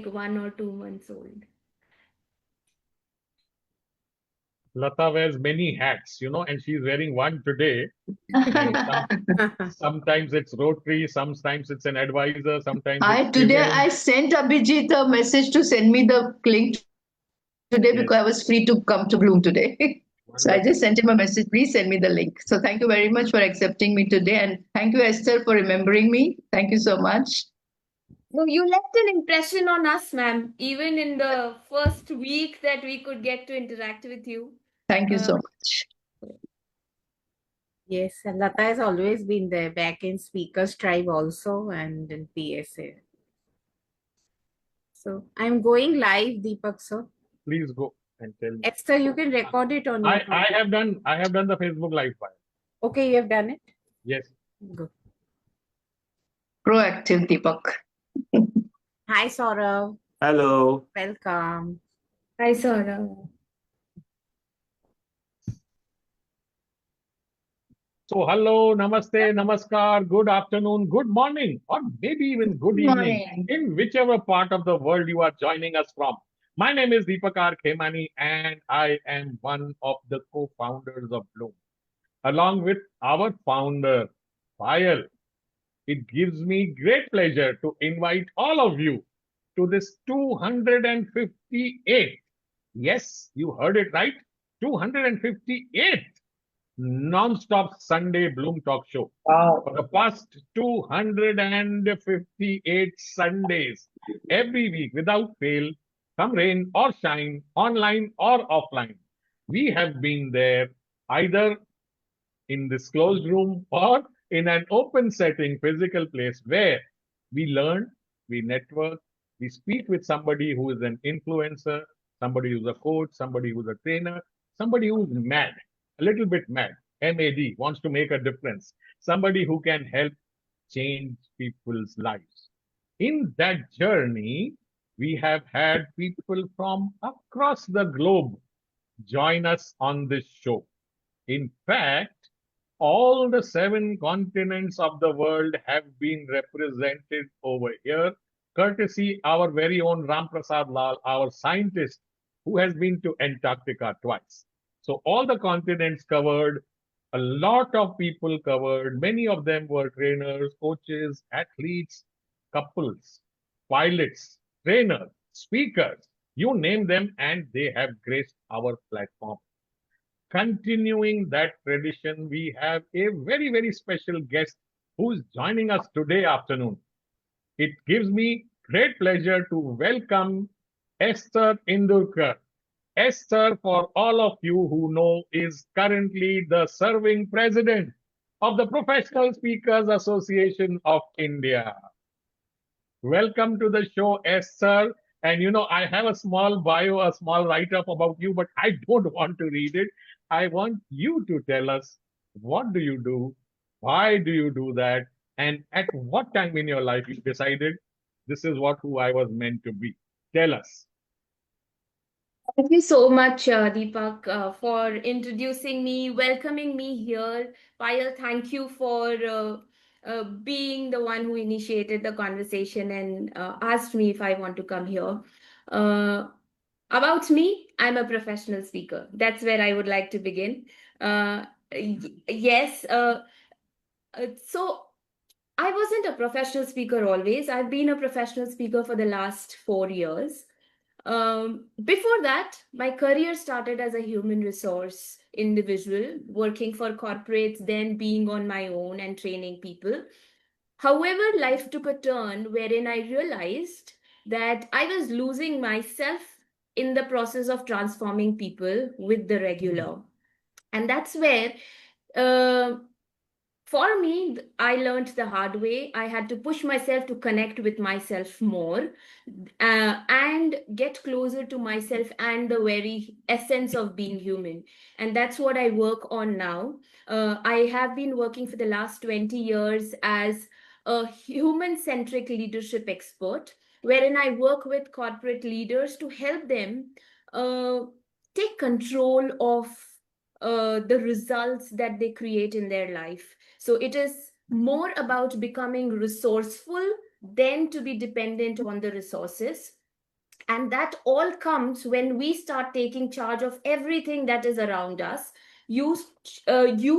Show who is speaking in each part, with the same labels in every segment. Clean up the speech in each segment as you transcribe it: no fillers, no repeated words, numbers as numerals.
Speaker 1: like 1 or 2 months old.
Speaker 2: Lata wears many hats, and she's wearing one today. And sometimes it's Rotary, sometimes it's an advisor, sometimes it's
Speaker 3: Today
Speaker 2: women.
Speaker 3: I sent Abhijit a message to send me the link today
Speaker 2: Yes.
Speaker 3: because I was free to come to Bloom today. So I
Speaker 2: Wonderful.
Speaker 3: just sent him a message. Please send me the link. So thank you very much for accepting me today. And thank you, Esther, for remembering me. Thank you so much.
Speaker 1: No, you left an impression on us, ma'am, even in the first week that we could get to interact with you.
Speaker 3: Thank you so much.
Speaker 4: Yes, and Lata has always been there, back in Speakers Tribe also and in PSA. So I'm going live, Deepak sir.
Speaker 2: Please go and tell me.
Speaker 4: Esther, you can record it on your
Speaker 2: I have done the Facebook Live file.
Speaker 4: Okay, you have done it?
Speaker 2: Yes.
Speaker 4: Good.
Speaker 3: Proactive, Deepak.
Speaker 4: Hi, Saurav.
Speaker 5: Hello.
Speaker 4: Welcome.
Speaker 1: Hi, Saurav.
Speaker 2: So, hello, namaste, namaskar, good afternoon, good morning, or maybe even good evening, in whichever part of the world you are joining us from. My name is Deepakar Khemani, and I am one of the co-founders of Bloom. Along with our founder, Payal, it gives me great pleasure to invite all of you to this 258th. Yes, you heard it right. 258th non-stop Sunday Bloom Talk Show.
Speaker 3: Wow.
Speaker 2: For the past 258 Sundays, every week without fail, come rain or shine, online or offline, we have been there either in this closed room or in an open setting physical place where we learn, we network, we speak with somebody who is an influencer, somebody who's a coach, somebody who's a trainer, somebody who's mad, a little bit mad, MAD, wants to make a difference, somebody who can help change people's lives. In that journey, we have had people from across the globe join us on this show. In fact, all the 7 continents of the world have been represented over here, courtesy our very own Ram Prasad Lal, our scientist, who has been to Antarctica twice. So all the continents covered, a lot of people covered. Many of them were trainers, coaches, athletes, couples, pilots, trainers, speakers. You name them, and they have graced our platform. Continuing that tradition, we have a very, very special guest who's joining us today afternoon. It gives me great pleasure to welcome Esther Indurkar. Esther, for all of you who know, is currently the serving president of the Professional Speakers Association of India. Welcome to the show, Esther. And I have a small bio, a small write-up about you, but I don't want to read it. I want you to tell us, what do you do? Why do you do that? And at what time in your life you decided this is who I was meant to be? Tell us.
Speaker 1: Thank you so much, Deepak, for introducing me, welcoming me here. Payal, thank you for being the one who initiated the conversation and asked me if I want to come here. About me, I'm a professional speaker. That's where I would like to begin. Yes, so I wasn't a professional speaker always. I've been a professional speaker for the last 4 years. Before that, my career started as a human resource individual, working for corporates, then being on my own and training people. However, life took a turn wherein I realized that I was losing myself in the process of transforming people with the regular. And that's where for me, I learned the hard way. I had to push myself to connect with myself more and get closer to myself and the very essence of being human. And that's what I work on now. I have been working for the last 20 years as a human centric leadership expert, wherein I work with corporate leaders to help them take control of the results that they create in their life. So it is more about becoming resourceful than to be dependent on the resources. And that all comes when we start taking charge of everything that is around us. You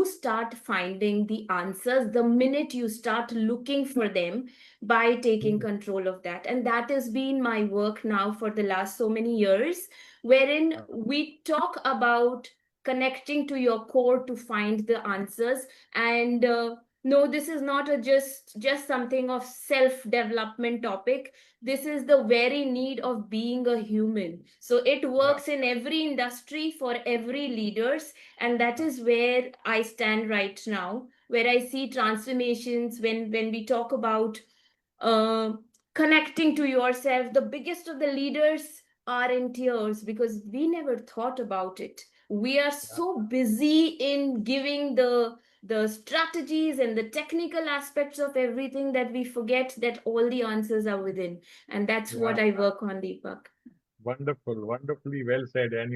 Speaker 1: start finding the answers the minute you start looking for them, by taking control of that. And that has been my work now for the last so many years, wherein we talk about connecting to your core to find the answers. And no, this is not a just something of self development topic. This is the very need of being a human. So it
Speaker 2: Yeah.
Speaker 1: works in every industry for every leaders. And that is where I stand right now, where I see transformations when we talk about uh, connecting to yourself. The biggest of the leaders are in tears because we never thought about it. We are
Speaker 2: Yeah.
Speaker 1: so busy in giving the strategies and the technical aspects of everything that we forget that all the answers are within. And that's what
Speaker 2: Yeah.
Speaker 1: I work on, Deepak.
Speaker 2: Wonderful, wonderfully well said. And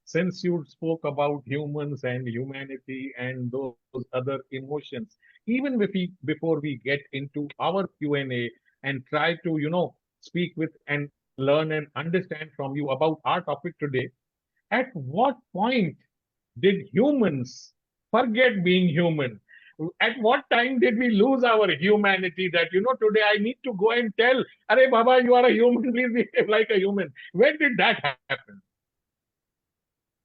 Speaker 2: since you spoke about humans and humanity and those other emotions, even before we get into our Q&A and try to, speak with and learn and understand from you about our topic today, at what point did humans forget being human? At what time did we lose our humanity that, today I need to go and tell, Arey Baba, you are a human, please behave like a human. When did that happen?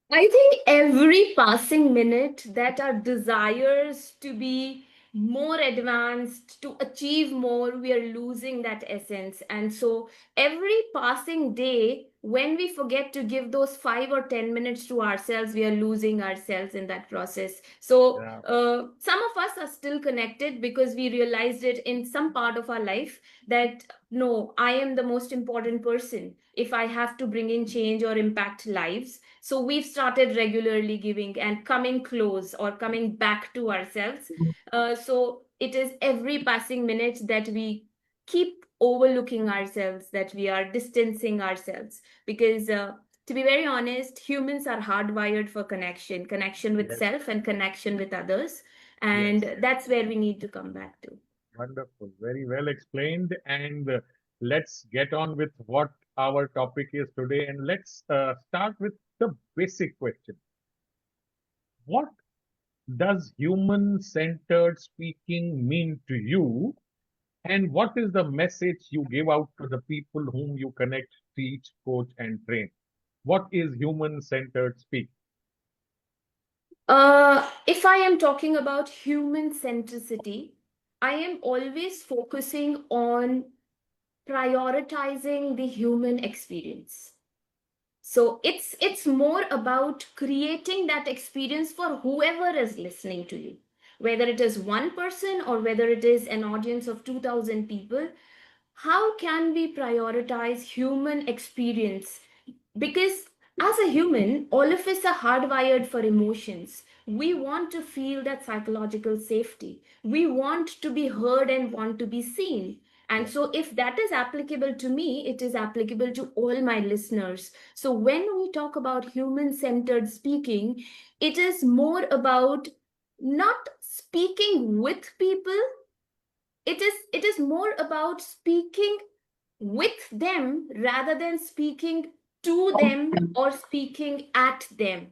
Speaker 1: I think every passing minute that our desires to be more advanced, to achieve more, we are losing that essence. And so every passing day, when we forget to give those 5 or 10 minutes to ourselves, we are losing ourselves in that process. So
Speaker 2: Yeah,
Speaker 1: some of us are still connected because we realized it in some part of our life that no, I am the most important person if I have to bring in change or impact lives. So we've started regularly giving and coming close or coming back to ourselves. So it is every passing minute that we keep overlooking ourselves, that we are distancing ourselves. Because to be very honest, humans are hardwired for connection with
Speaker 2: yes,
Speaker 1: self and connection with others.
Speaker 2: yes.
Speaker 1: And that's where we need to come back to.
Speaker 2: Wonderful. Very well explained. And let's get on with what our topic is today. And let's start with the basic question. What does human centered speaking mean to you? And what is the message you give out to the people whom you connect, teach, coach, and train? What is human centered speak?
Speaker 1: If I am talking about human centricity, I am always focusing on prioritizing the human experience. So it's more about creating that experience for whoever is listening to you, whether it is one person or whether it is an audience of 2,000 people. How can we prioritize human experience? Because as a human, all of us are hardwired for emotions. We want to feel that psychological safety. We want to be heard and want to be seen. And
Speaker 2: Yeah,
Speaker 1: so, if that is applicable to me, it is applicable to all my listeners. So, when we talk about human centered speaking, it is more about not speaking with people. It is more about speaking with them rather than speaking to them or speaking at them.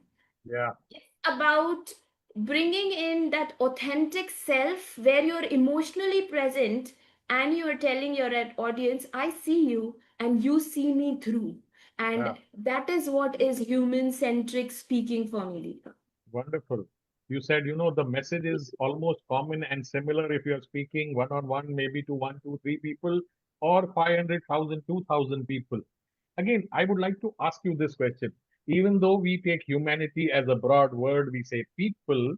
Speaker 2: yeah,
Speaker 1: It's about bringing in that authentic self where you're emotionally present and you're telling your audience, I see you and you see me through.
Speaker 2: yeah.
Speaker 1: And that is what is human centric speaking for me, Deepa.
Speaker 2: Wonderful. You said, the message is almost common and similar if you're speaking one on one, maybe to one, two, three people, or 500,000, 2,000 people. Again, I would like to ask you this question. Even though we take humanity as a broad word, we say people,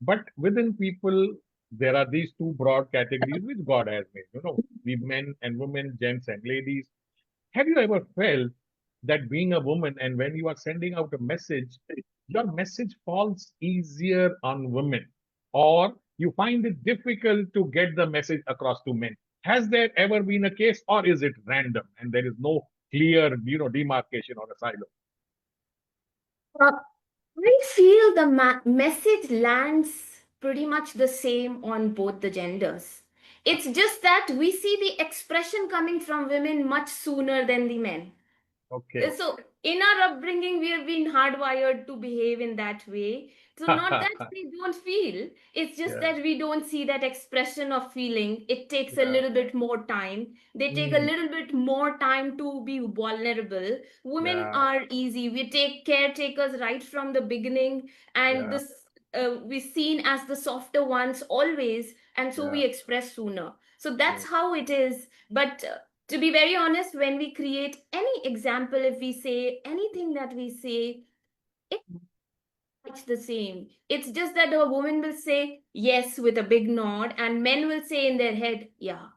Speaker 2: but within people, there are these two broad categories which God has made. We men and women, gents and ladies. Have you ever felt that being a woman and when you are sending out a message, your message falls easier on women, or you find it difficult to get the message across to men? Has there ever been a case, or is it random and there is no clear, demarcation or a silo?
Speaker 1: Uh, I feel the message lands pretty much the same on both the genders. It's just that we see the expression coming from women much sooner than the men.
Speaker 2: Okay.
Speaker 1: So in our upbringing, we have been hardwired to behave in that way. So not that we don't feel, it's just
Speaker 2: Yeah.
Speaker 1: that we don't see that expression of feeling. It takes a
Speaker 2: Yeah.
Speaker 1: little bit more time. They take a
Speaker 2: Mm.
Speaker 1: little bit more time to be vulnerable. Women
Speaker 2: Yeah.
Speaker 1: are easy. We take caretakers right from the beginning, and
Speaker 2: Yeah.
Speaker 1: this we're seen as the softer ones always, and so
Speaker 2: Yeah.
Speaker 1: we express sooner. So that's
Speaker 2: Yes.
Speaker 1: how it is. But to be very honest, when we create any example, if we say anything that we say, it's much the same. It's just that a woman will say yes with a big nod, and men will say in their head, yeah,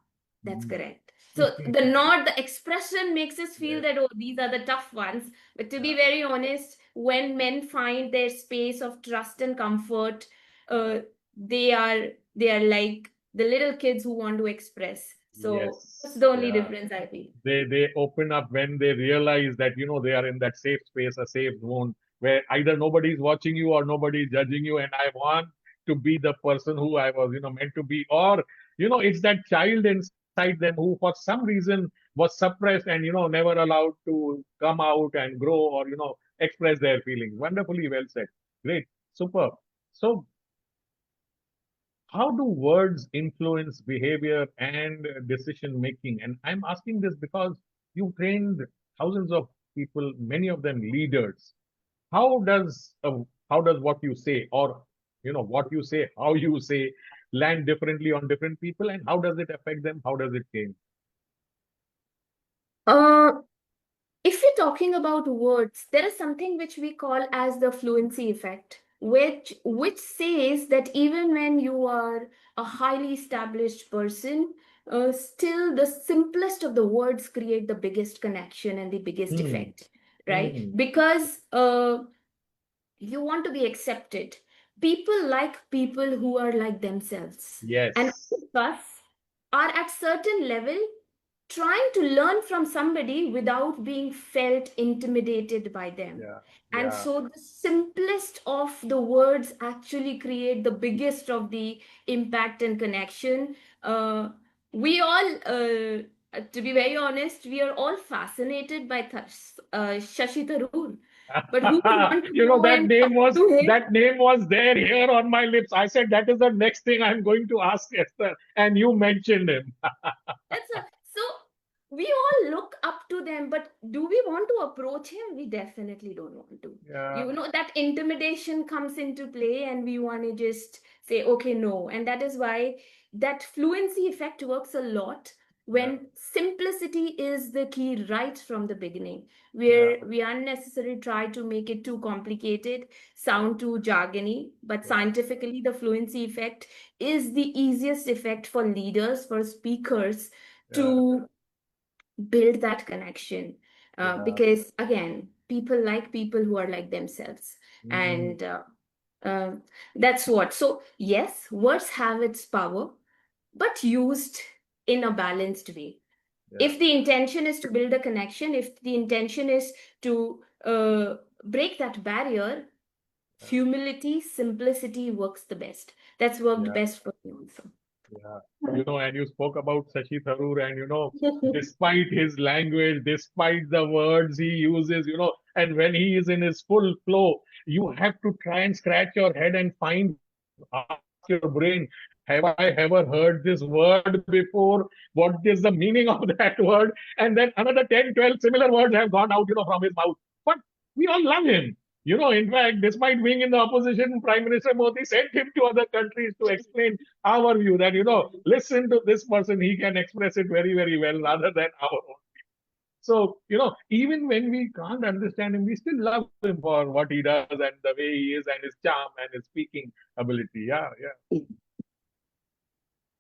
Speaker 1: that's
Speaker 2: Mm.
Speaker 1: correct. So the nod, the expression makes us feel
Speaker 2: Yes.
Speaker 1: that, oh, these are the tough ones. But to be
Speaker 2: Yeah.
Speaker 1: very honest, when men find their space of trust and comfort, uh, they are they are like the little kids who want to express. So that's
Speaker 2: Yes.
Speaker 1: the only
Speaker 2: Yeah.
Speaker 1: difference I feel.
Speaker 2: They open up when they realize that they are in that safe space, a safe zone where either nobody's watching you or nobody's judging you, and I want to be the person who I was meant to be, or it's that child inside them who for some reason was suppressed and never allowed to come out and grow or express their feelings. Wonderfully well said. Great. Superb. So how do words influence behavior and decision making? And I'm asking this because you trained thousands of people, many of them leaders. How does how does what you say, or what you say, how you say, land differently on different people, and how does it affect them? How does it change?
Speaker 1: Uh, if we're talking about words, there is something which we call as the fluency effect, which says that even when you are a highly established person, still the simplest of the words create the biggest connection and the biggest
Speaker 2: Hmm.
Speaker 1: effect, right?
Speaker 2: Hmm.
Speaker 1: Because you want to be accepted. People like people who are like themselves. And
Speaker 2: Yes.
Speaker 1: all of us are at certain level trying to learn from somebody without being felt intimidated by them.
Speaker 2: Yeah.
Speaker 1: And
Speaker 2: Yeah.
Speaker 1: so the simplest of the words actually create the biggest of the impact and connection. We all, to be very honest, we are all fascinated by Shashi Tharoor. But who would want to go
Speaker 2: That
Speaker 1: and
Speaker 2: name
Speaker 1: talk
Speaker 2: was
Speaker 1: to him?
Speaker 2: that name was there here on my lips. I said that is the next thing I'm going to ask Esther, and you mentioned him.
Speaker 1: That's a, so we all look up to them, but do we want to approach him? We definitely don't want to.
Speaker 2: Yeah.
Speaker 1: You know, that intimidation comes into play, and we want to just say, okay, no. And that is why that fluency effect works a lot
Speaker 2: Yeah.
Speaker 1: when simplicity is the key right from the beginning,
Speaker 2: Yeah.
Speaker 1: where we unnecessarily try to make it too complicated, sound too jargony, but
Speaker 2: Yeah.
Speaker 1: scientifically, the fluency effect is the easiest effect for leaders, for speakers
Speaker 2: Yeah.
Speaker 1: to build that connection.
Speaker 2: Yeah.
Speaker 1: Because again, people like people who are like themselves.
Speaker 2: Mm.
Speaker 1: And uh, that's what. So, yes, words have its power, but used in a balanced way.
Speaker 2: Yeah.
Speaker 1: If the intention is to build a connection, if the intention is to break that barrier,
Speaker 2: Yeah.
Speaker 1: humility, simplicity works the best. That's worked
Speaker 2: Yeah.
Speaker 1: best for me also.
Speaker 2: Yeah. And you spoke about Shashi Tharoor, and despite his language, despite the words he uses, and when he is in his full flow, you have to try and scratch your head and ask your brain, have I ever heard this word before? What is the meaning of that word? And then another 10, 12 similar words have gone out, from his mouth. But we all love him. In fact, despite being in the opposition, Prime Minister Modi sent him to other countries to explain our view that, listen to this person, he can express it very, very well rather than our own. So, even when we can't understand him, we still love him for what he does and the way he is and his charm and his speaking ability. Yeah, yeah.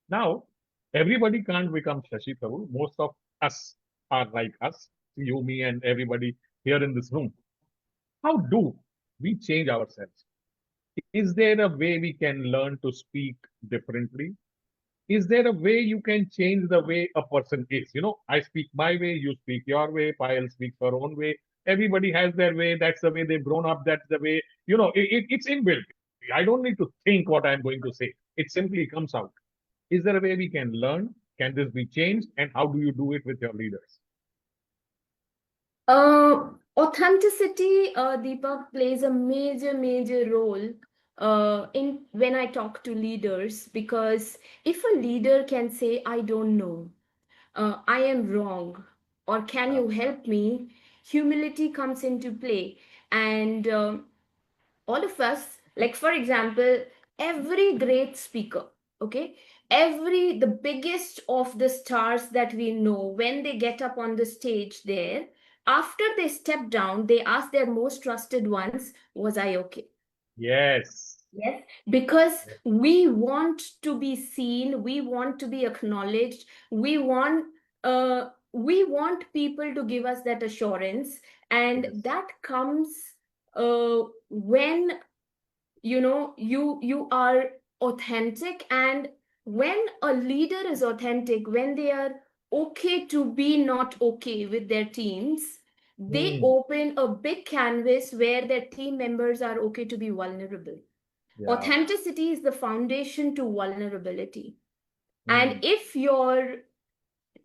Speaker 2: Now, everybody can't become Shashi Tharoor. Most of us are like us, you, me, and everybody here in this room. How do we change ourselves? Is there a way we can learn to speak differently? Is there a way you can change the way a person is? I speak my way, you speak your way, Payal speaks her own way. Everybody has their way. That's the way they've grown up. That's the way, it's inbuilt. I don't need to think what I'm going to say. It simply comes out. Is there a way we can learn? Can this be changed? And how do you do it with your leaders?
Speaker 1: Authenticity, Deepak, plays a major role in when I talk to leaders, because if a leader can say, I don't know, I am wrong, or can
Speaker 2: Yeah.
Speaker 1: you help me, humility comes into play. And all of us, like for example, every great speaker, okay, the biggest of the stars that we know, when they get up on the stage there, after they step down, they ask their most trusted ones, was I okay?
Speaker 2: Yes.
Speaker 1: Yes, because we want to be seen, we want to be acknowledged, we want people to give us that assurance, and
Speaker 2: Yes.
Speaker 1: that comes when you are authentic. And when a leader is authentic, when they are okay to be not okay with their teams, they
Speaker 2: Hmm.
Speaker 1: open a big canvas where their team members are okay to be vulnerable.
Speaker 2: Yeah.
Speaker 1: Authenticity is the foundation to vulnerability. And
Speaker 2: Hmm.
Speaker 1: if your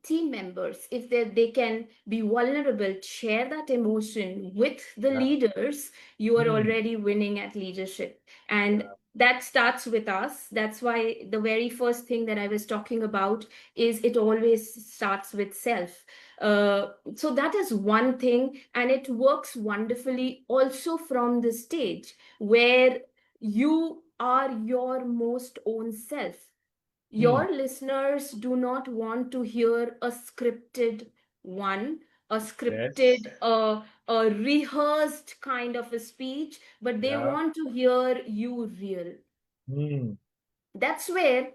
Speaker 1: team members, if they can be vulnerable, share that emotion with the
Speaker 2: Yeah.
Speaker 1: leaders, you are
Speaker 2: Hmm.
Speaker 1: already winning at leadership. And
Speaker 2: Yeah.
Speaker 1: that starts with us. That's why the very first thing that I was talking about is it always starts with self. So that is one thing, and it works wonderfully also from the stage where you are your most own self.
Speaker 2: Hmm.
Speaker 1: Your listeners do not want to hear a scripted one, a
Speaker 2: Yes.
Speaker 1: scripted, a rehearsed kind of a speech, but they
Speaker 2: Yeah.
Speaker 1: want to hear you real.
Speaker 2: Hmm.
Speaker 1: That's where,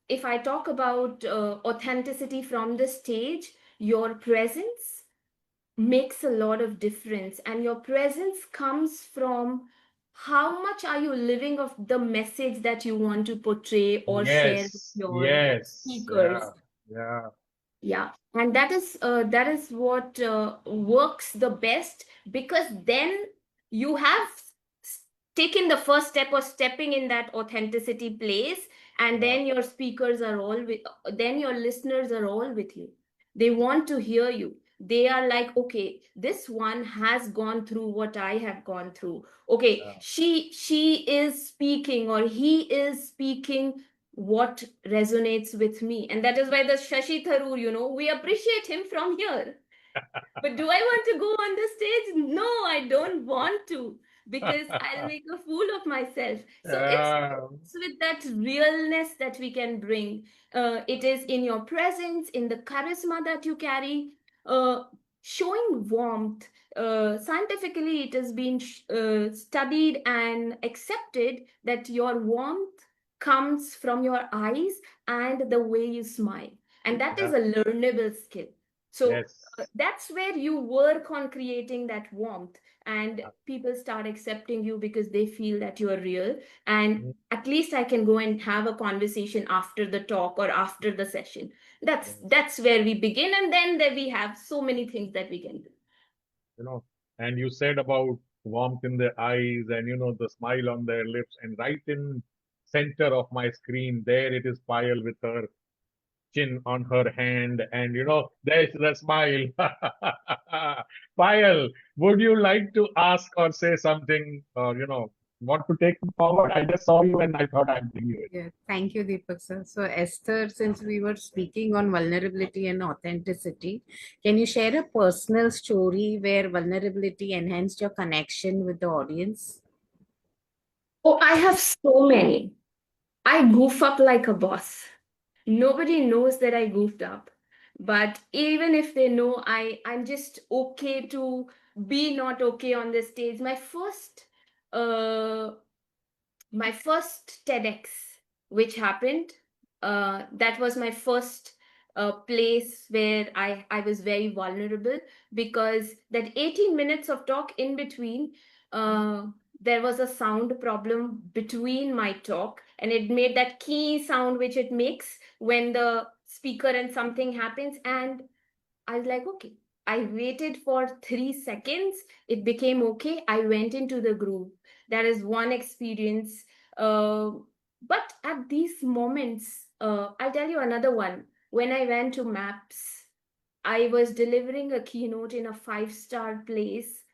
Speaker 1: if I talk about authenticity from the stage, your presence makes a lot of difference, and your presence comes from how much are you living of the message that you want to portray or share with
Speaker 2: Yes.
Speaker 1: your
Speaker 2: Yes.
Speaker 1: speakers.
Speaker 2: Yeah. Yeah.
Speaker 1: Yeah, and that is what works the best, because then you have taken the first step of stepping in that authenticity place, and
Speaker 2: Yeah.
Speaker 1: then your speakers are all with, then your listeners are all with you. They want to hear you. They are like, okay, this one has gone through what I have gone through. Okay,
Speaker 2: Yeah.
Speaker 1: she is speaking, or he is speaking what resonates with me. And that is why the Shashi Tharoor, we appreciate him from here. But do I want to go on the stage? No, I don't want to, because I'll make a fool of myself. So
Speaker 2: Yeah.
Speaker 1: it's with that realness that we can bring. It is in your presence, in the charisma that you carry, uh, showing warmth. Scientifically, it has been studied and accepted that your warmth comes from your eyes and the way you smile. And that is
Speaker 2: Yeah.
Speaker 1: a learnable skill. So
Speaker 2: Yes.
Speaker 1: that's where you work on creating that warmth, and
Speaker 2: Yeah.
Speaker 1: people start accepting you because they feel that you are real. And
Speaker 2: Hmm.
Speaker 1: at least I can go and have a conversation after the talk or after the session.
Speaker 2: Yes.
Speaker 1: That's where we begin, and then there we have so many things that we can do.
Speaker 2: You know, and you said about warmth in their eyes and the smile on their lips, and right in center of my screen, there it is Payal with her chin on her hand, and there's the smile. Payal, would you like to ask or say something, or want to take it forward? I just saw you and I thought I'd bring you in.
Speaker 4: Yeah, thank you, Deepak sir. So, Esther, since we were speaking on vulnerability and authenticity, can you share a personal story where vulnerability enhanced your connection with the audience?
Speaker 1: Oh, I have so many. I goof up like a boss. Nobody knows that I goofed up. But even if they know, I'm just okay to be not okay on the stage. Uh my first TEDx, which happened, that was my first place where I was very vulnerable, because that 18 minutes of talk in between, uh, there was a sound problem between my talk, and it made that key sound which it makes when the speaker and something happens. And I was like, okay. I waited for 3 seconds. It became okay. I went into the groove. That is one experience. Uh, but at these moments, I'll tell you another one. When I went to MAPS, I was delivering a keynote in a five-star place.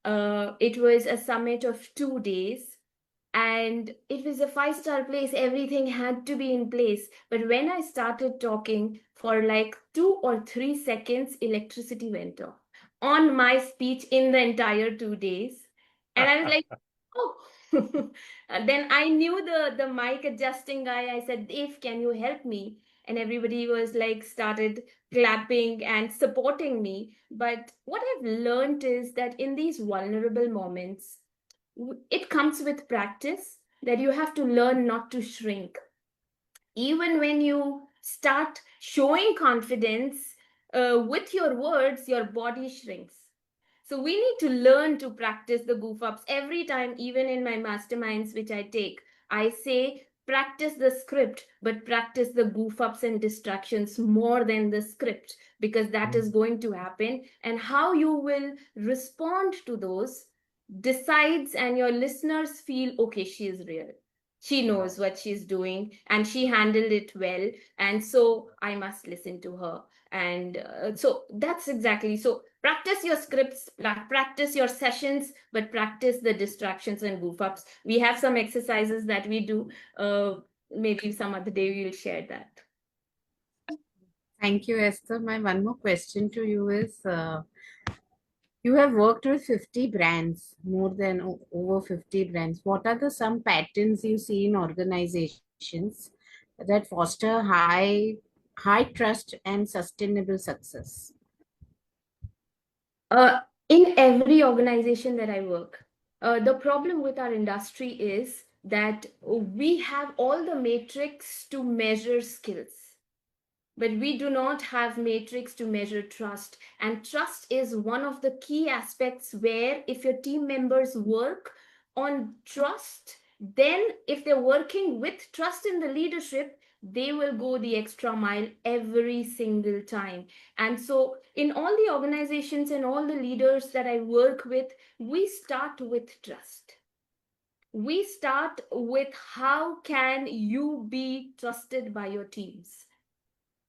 Speaker 1: It was a summit of 2 days, and it was a five-star place. Everything had to be in place. But when I started talking for like 2 or 3 seconds, electricity went off on my speech in the entire 2 days. And I was like, oh. And then I knew the mic adjusting guy. I said, Dave, can you help me? And everybody was like, started clapping and supporting me. But what I've learned is that in these vulnerable moments, it comes with practice, that you have to learn not to shrink. Even when you start showing confidence with your words, your body shrinks. So we need to learn to practice the goof ups every time, even in my masterminds, which I take. I say, practice the script, but practice the goof ups and distractions more than the script, because that is going to happen. And how you will respond to those decides, and your listeners feel, okay, she is real. She knows what she's doing and she handled it well. And so I must listen to her. And so that's exactly so. Practice your scripts, practice your sessions, but practice the distractions and goof ups. We have some exercises that we do. Maybe some other day we will share that.
Speaker 4: Thank you, Esther. My one more question to you is, you have worked with 50 brands, more than over 50 brands. What are the some patterns you see in organizations that foster high trust and sustainable success?
Speaker 1: Uh, in every organization that I work, the problem with our industry is that we have all the matrix to measure skills, but we do not have matrix to measure trust. And trust is one of the key aspects where, if your team members work on trust, then if they're working with trust in the leadership, they will go the extra mile every single time. And so in all the organizations and all the leaders that I work with, we start with trust. We start with, how can you be trusted by your teams?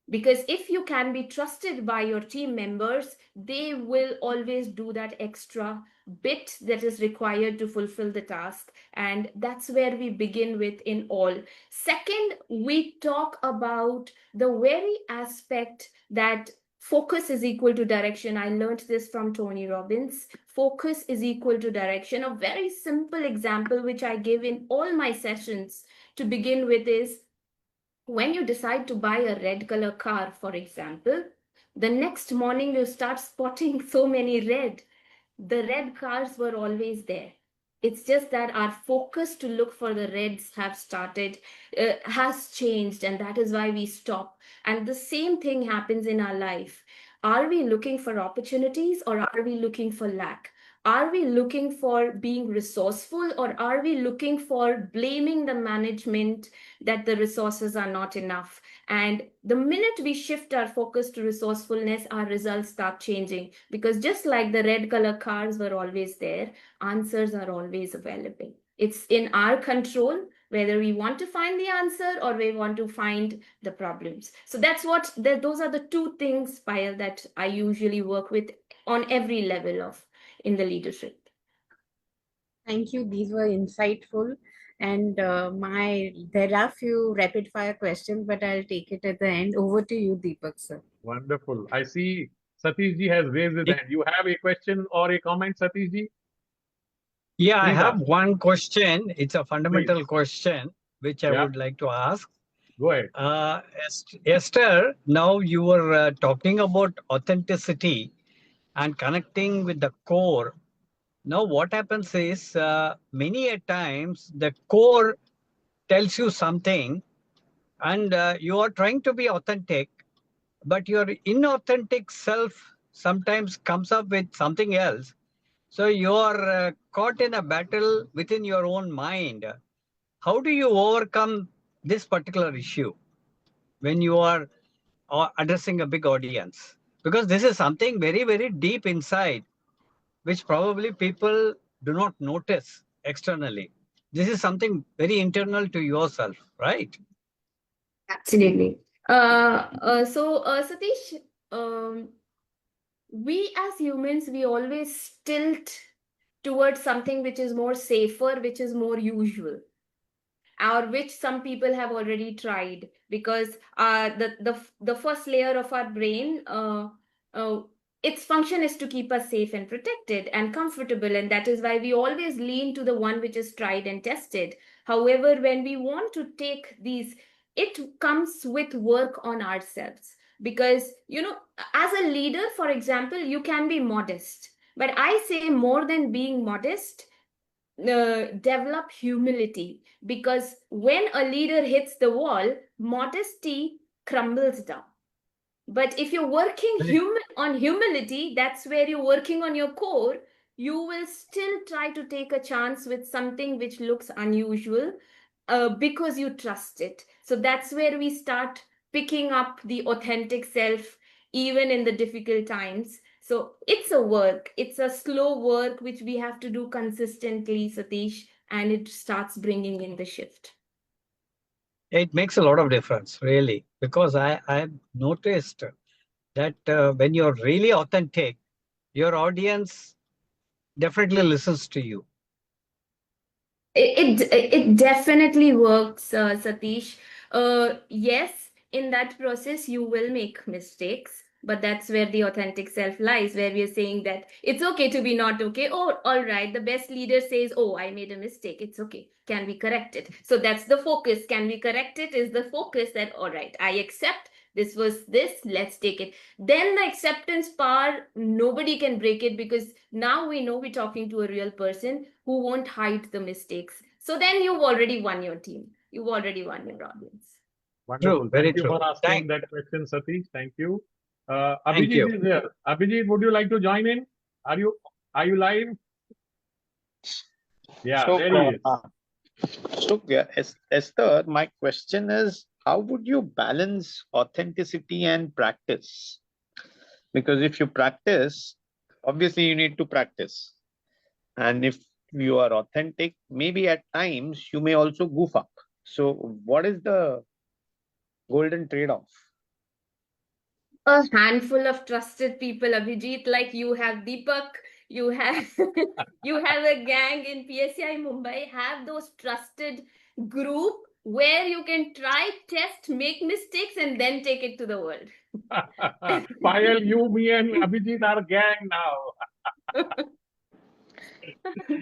Speaker 1: Because if you can be trusted by your team members, they will always do that extra bit that is required to fulfill the task. And that's where we begin with in all. Second, we talk about the very aspect that focus is equal to direction. I learned this from Tony Robbins. Focus is equal to direction. A very simple example, which I give in all my sessions to begin with, is when you decide to buy a red color car, for example, the next morning you start spotting so many red. The red cars were always there. It's just that our focus to look for the reds has changed, and that is why we stop. And the same thing happens in our life. Are we looking for opportunities, or are we looking for lack? Are we looking for being resourceful, or are we looking for blaming the management that the resources are not enough? And the minute we shift our focus to resourcefulness, our results start changing. Because just like the red color cars were always there, answers are always available. It's in our control whether we want to find the answer or we want to find the problems. So those are the two things, Payal, that I usually work with on every level of in the leadership.
Speaker 4: Thank you. These were insightful. And there are few rapid fire questions, but I'll take it at the end. Over to you, Deepak sir.
Speaker 2: Wonderful. I see Satish ji has raised his hand. You have a question or a comment, Satish ji?
Speaker 5: Yeah, I
Speaker 2: Please
Speaker 5: have
Speaker 2: ask.
Speaker 5: one question. It's a
Speaker 2: Please.
Speaker 5: fundamental question which I
Speaker 2: Yeah,
Speaker 5: would like to ask.
Speaker 2: go ahead.
Speaker 5: Esther, now you were talking about authenticity and connecting with the core. Now, what happens is many a times the core tells you something, and you are trying to be authentic, but your inauthentic self sometimes comes up with something else. So you are caught in a battle within your own mind. How do you overcome this particular issue when you are addressing a big audience? Because this is something very, very deep inside, which probably people do not notice externally. This is something very internal to yourself, right?
Speaker 1: Absolutely. So, Satish, We as humans, we always tilt towards something which is more safer, which is more usual, or which some people have already tried, because the first layer of our brain, uh, its function is to keep us safe and protected and comfortable, and that is why we always lean to the one which is tried and tested. However, when we want to take these, it comes with work on ourselves, because as a leader, for example, you can be modest, but I say more than being modest, develop humility, because when a leader hits the wall, modesty crumbles down. But if you're working
Speaker 5: Very
Speaker 1: on humility, that's where you're working on your core. You will still try to take a chance with something which looks unusual, because you trust it. So that's where we start picking up the authentic self, even in the difficult times. So it's a work, it's a slow work which we have to do consistently, Satish, and it starts bringing in the shift.
Speaker 5: It makes a lot of difference, really, because I've noticed that when you're really authentic, your audience definitely listens to you.
Speaker 1: It definitely works, Satish. Yes, in that process, you will make mistakes, but that's where the authentic self lies, where we are saying that it's okay to be not okay. Oh, all right. The best leader says, "Oh, I made a mistake. It's okay. Can we correct it?" So that's the focus. Can we correct it? Is the focus that, all right, I accept this was this, let's take it. Then the acceptance power, nobody can break it, because now we know we're talking to a real person who won't hide the mistakes. So then you've already won your team. You've already won your audience.
Speaker 5: True,
Speaker 2: Wonderful.
Speaker 5: very
Speaker 2: Thank you
Speaker 5: true.
Speaker 2: for asking that question, Satish. Thank you.
Speaker 5: Thank
Speaker 2: Abhijit
Speaker 5: you.
Speaker 2: is there. Abhijit, would you like to join in? Are you live? Yeah,
Speaker 6: So,
Speaker 2: there he is.
Speaker 6: yeah, Esther, my question is, how would you balance authenticity and practice? Because if you practice, obviously you need to practice. And if you are authentic, maybe at times you may also goof up. So, what is the golden trade-off?
Speaker 1: A handful of trusted people, Abhijit, like you have Deepak, you have you have a gang in PSI Mumbai, have those trusted group where you can try, test, make mistakes, and then take it to the world.
Speaker 2: Payal, you, me, and Abhijit are gang now.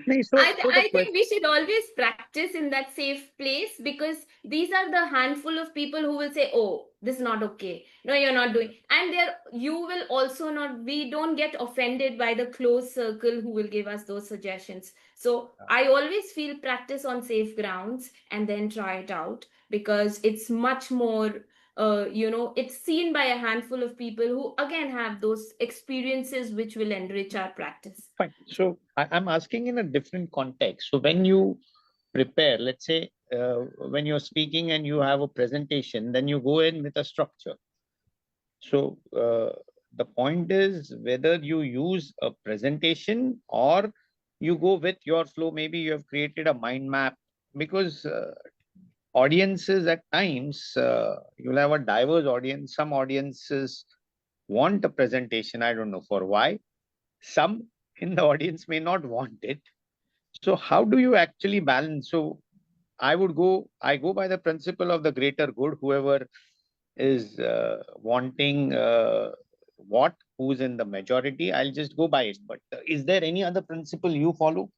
Speaker 6: No, so the
Speaker 1: I think
Speaker 6: question.
Speaker 1: we should always practice in that safe place, because these are the handful of people who will say, "Oh, this is not okay. No, you're not doing." And there, you will also not, we don't get offended by the close circle who will give us those suggestions. So I always feel practice on safe grounds and then try it out, because it's much more, it's seen by a handful of people who again have those experiences which will enrich our practice.
Speaker 6: Fine. So, I'm asking in a different context. So, when you prepare, let's say, when you're speaking and you have a presentation, then you go in with a structure. So the point is whether you use a presentation or you go with your flow. Maybe you have created a mind map, because audiences at times, you'll have a diverse audience. Some audiences want a presentation. I don't know for why. Some in the audience may not want it. So how do you actually balance? So I go by the principle of the greater good. Whoever is wanting who's in the majority, I'll just go by it. But is there any other principle you follow?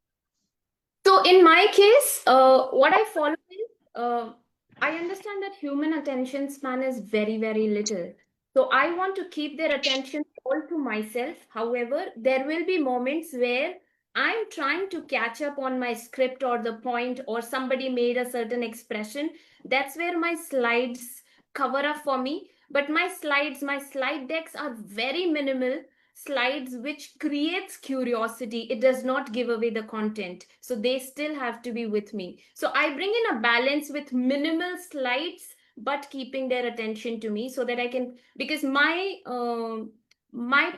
Speaker 1: So in my case, what I follow is, I understand that human attention span is very, very little. So I want to keep their attention all to myself. However, there will be moments where I'm trying to catch up on my script or the point, or somebody made a certain expression. That's where my slides cover up for me. But my slide decks are very minimal slides, which creates curiosity. It does not give away the content, so they still have to be with me. So I bring in a balance with minimal slides but keeping their attention to me, so that I can, because my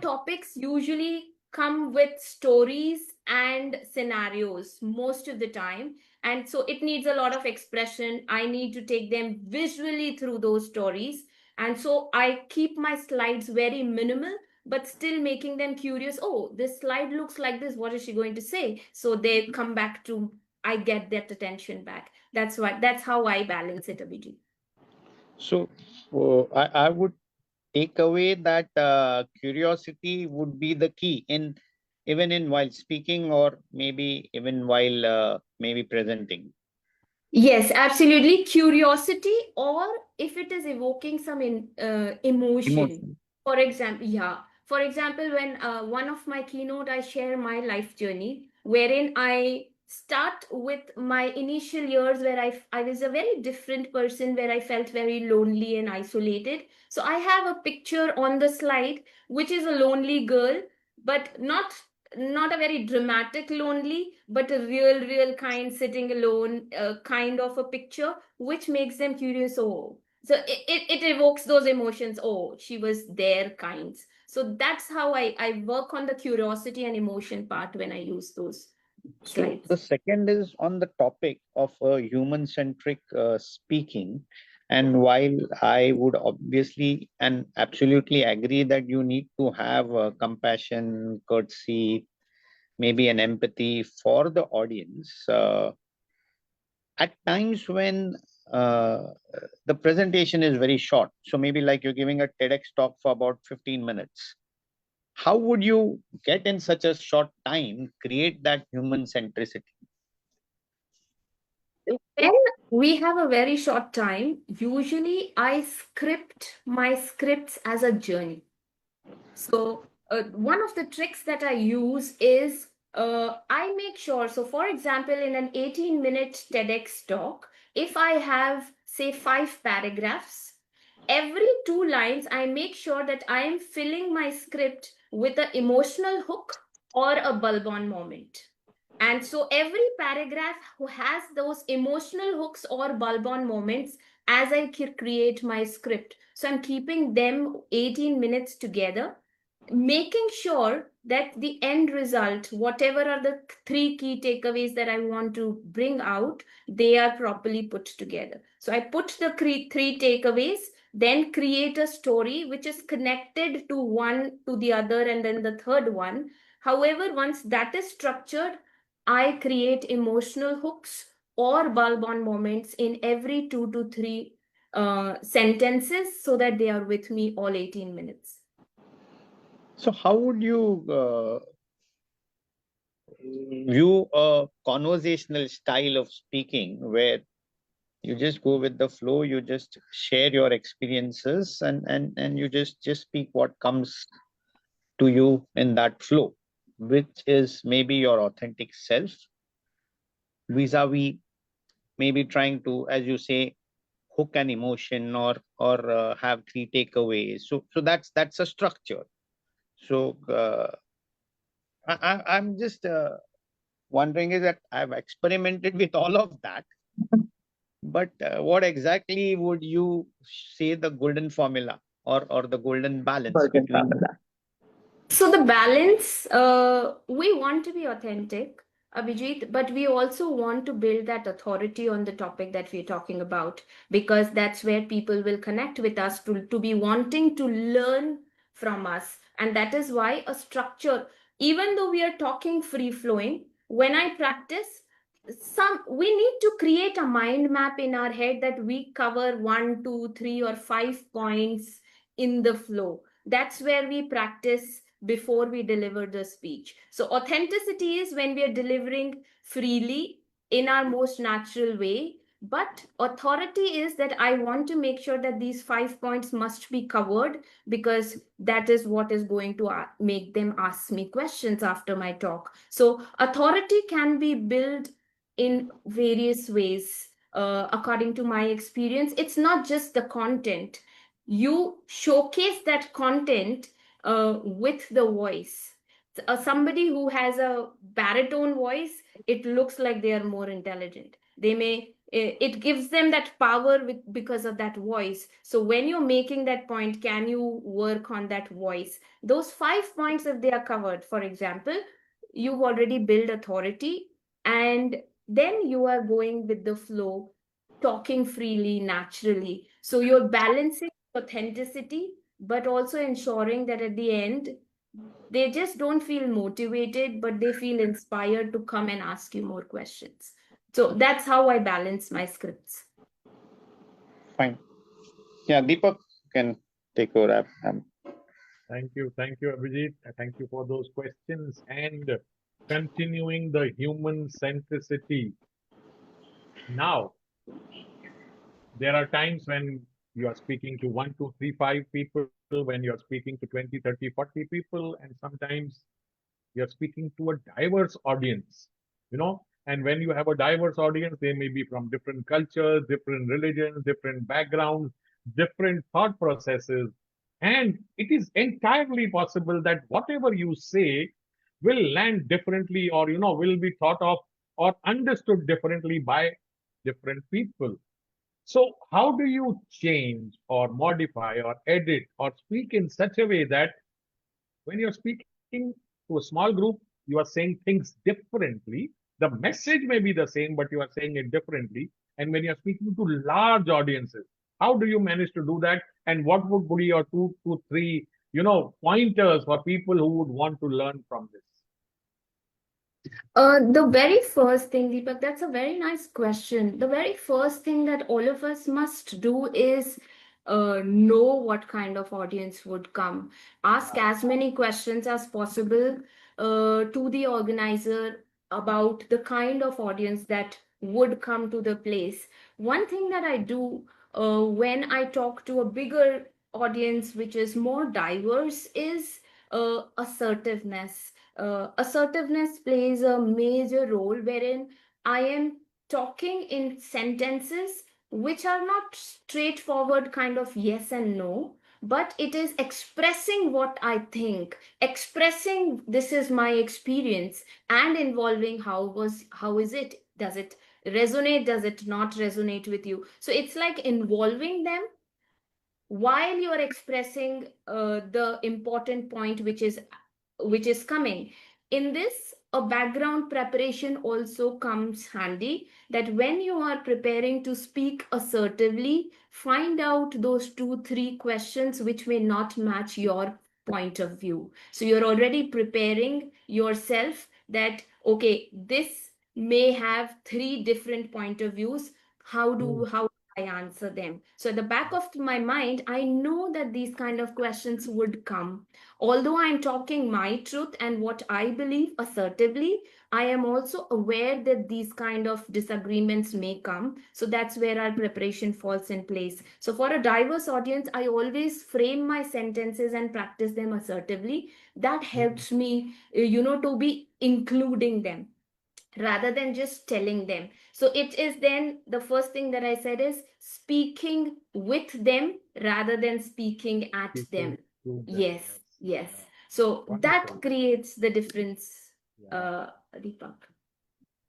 Speaker 1: topics usually come with stories and scenarios most of the time, and so it needs a lot of expression. I need to take them visually through those stories, and so I keep my slides very minimal, but still making them curious. Oh, this slide looks like this. What is she going to say? So they come back to, I get that attention back. That's how I balance it, Abhijit.
Speaker 6: So I would take away that curiosity would be the key in even in while speaking or maybe even while maybe presenting.
Speaker 1: Yes, absolutely. Curiosity, or if it is evoking some emotion.
Speaker 6: Emotion.
Speaker 1: For example, yeah. For example, when one of my keynote, I share my life journey, wherein I start with my initial years where I was a very different person, where I felt very lonely and isolated. So I have a picture on the slide, which is a lonely girl, but not a very dramatic lonely, but a real kind sitting alone kind of a picture, which makes them curious. Oh, so it evokes those emotions. Oh, she was there kinds. So that's how I work on the curiosity and emotion part when I use those
Speaker 6: So
Speaker 1: slides.
Speaker 6: the second is on the topic of human-centric speaking. And while I would obviously and absolutely agree that you need to have compassion, courtesy, maybe an empathy for the audience, at times when uh, the presentation is very short, so maybe like you're giving a TEDx talk for about 15 minutes, how would you get in such a short time create that human centricity?
Speaker 1: When we have a very short time, usually I script my scripts as a journey. So one of the tricks that I use is I make sure. So for example, in an 18-minute TEDx talk, if I have say 5 paragraphs, every 2 lines, I make sure that I am filling my script with an emotional hook or a bulb-on moment. And so every paragraph who has those emotional hooks or bulb-on moments as I create my script. So I'm keeping them 18 minutes together, making sure that the end result, whatever are the 3 key takeaways that I want to bring out, they are properly put together. So I put the 3 takeaways, then create a story which is connected to one to the other and then the third one. However, once that is structured, I create emotional hooks or bulb on moments in every 2 to 3 sentences so that they are with me all 18 minutes.
Speaker 6: So how would you view a conversational style of speaking where you just go with the flow, you just share your experiences and you just speak what comes to you in that flow, which is maybe your authentic self vis-a-vis maybe trying to, as you say, hook an emotion or have 3 takeaways. So that's a structure. So I'm just wondering is that I've experimented with all of that, but what exactly would you say the golden formula or the golden balance
Speaker 3: Golden
Speaker 6: between?
Speaker 3: formula.
Speaker 1: So the balance, we want to be authentic, Abhijit, but we also want to build that authority on the topic that we're talking about, because that's where people will connect with us to be wanting to learn from us. And that is why a structure, even though we are talking free flowing, when I practice, we need to create a mind map in our head that we cover 1, 2, 3, or 5 points in the flow. That's where we practice before we deliver the speech. So authenticity is when we are delivering freely in our most natural way. But authority is that I want to make sure that these 5 points must be covered, because that is what is going to make them ask me questions after my talk. So authority can be built in various ways. According to my experience, it's not just the content. You showcase that content with the voice. Somebody who has a baritone voice, it looks like they are more intelligent. They may, it gives them that power because of that voice. So when you're making that point, can you work on that voice? Those 5 points, if they are covered, for example, you've already built authority, and then you are going with the flow, talking freely, naturally. So you're balancing authenticity but also ensuring that at the end, they just don't feel motivated, but they feel inspired to come and ask you more questions. So that's how I balance my scripts.
Speaker 6: Fine. Yeah, Deepak can take over.
Speaker 2: Thank you, Abhijit. Thank you for those questions and continuing the human centricity. Now, there are times when you are speaking to 1, 2, 3, 5 people, when you're speaking to 20, 30, 40 people, and sometimes you're speaking to a diverse audience, and when you have a diverse audience, they may be from different cultures, different religions, different backgrounds, different thought processes. And it is entirely possible that whatever you say will land differently, or, will be thought of or understood differently by different people. So, how do you change or modify or edit or speak in such a way that when you're speaking to a small group, you are saying things differently? The message may be the same, but you are saying it differently. And when you're speaking to large audiences, how do you manage to do that? And what would be your two to three, pointers for people who would want to learn from this?
Speaker 1: The very first thing, Deepak, that's a very nice question. The very first thing that all of us must do is know what kind of audience would come. Ask as many questions as possible to the organizer about the kind of audience that would come to the place. One thing that I do when I talk to a bigger audience, which is more diverse, is assertiveness. Assertiveness plays a major role wherein I am talking in sentences which are not straightforward kind of yes and no, but it is expressing what I think, expressing this is my experience, and involving how is it? Does it resonate? Does it not resonate with you? So it's like involving them while you are expressing the important point which is coming. In this, a background preparation also comes handy, that when you are preparing to speak assertively, find out those 2 3 questions which may not match your point of view. So you're already preparing yourself that okay, this may have 3 different point of views. How I answer them? So at the back of my mind, I know that these kind of questions would come. Although I'm talking my truth and what I believe assertively, I am also aware that these kind of disagreements may come. So that's where our preparation falls in place. So for a diverse audience, I always frame my sentences and practice them assertively. That helps me, to be including them rather than just telling them. So it is then the first thing that I said is speaking with them rather than speaking at
Speaker 2: Speaking
Speaker 1: them.
Speaker 2: to them,
Speaker 1: Yes,
Speaker 2: yes.
Speaker 1: yes.
Speaker 2: Yeah.
Speaker 1: So that
Speaker 2: Wonderful.
Speaker 1: creates the difference,
Speaker 2: Yeah.
Speaker 1: Deepak.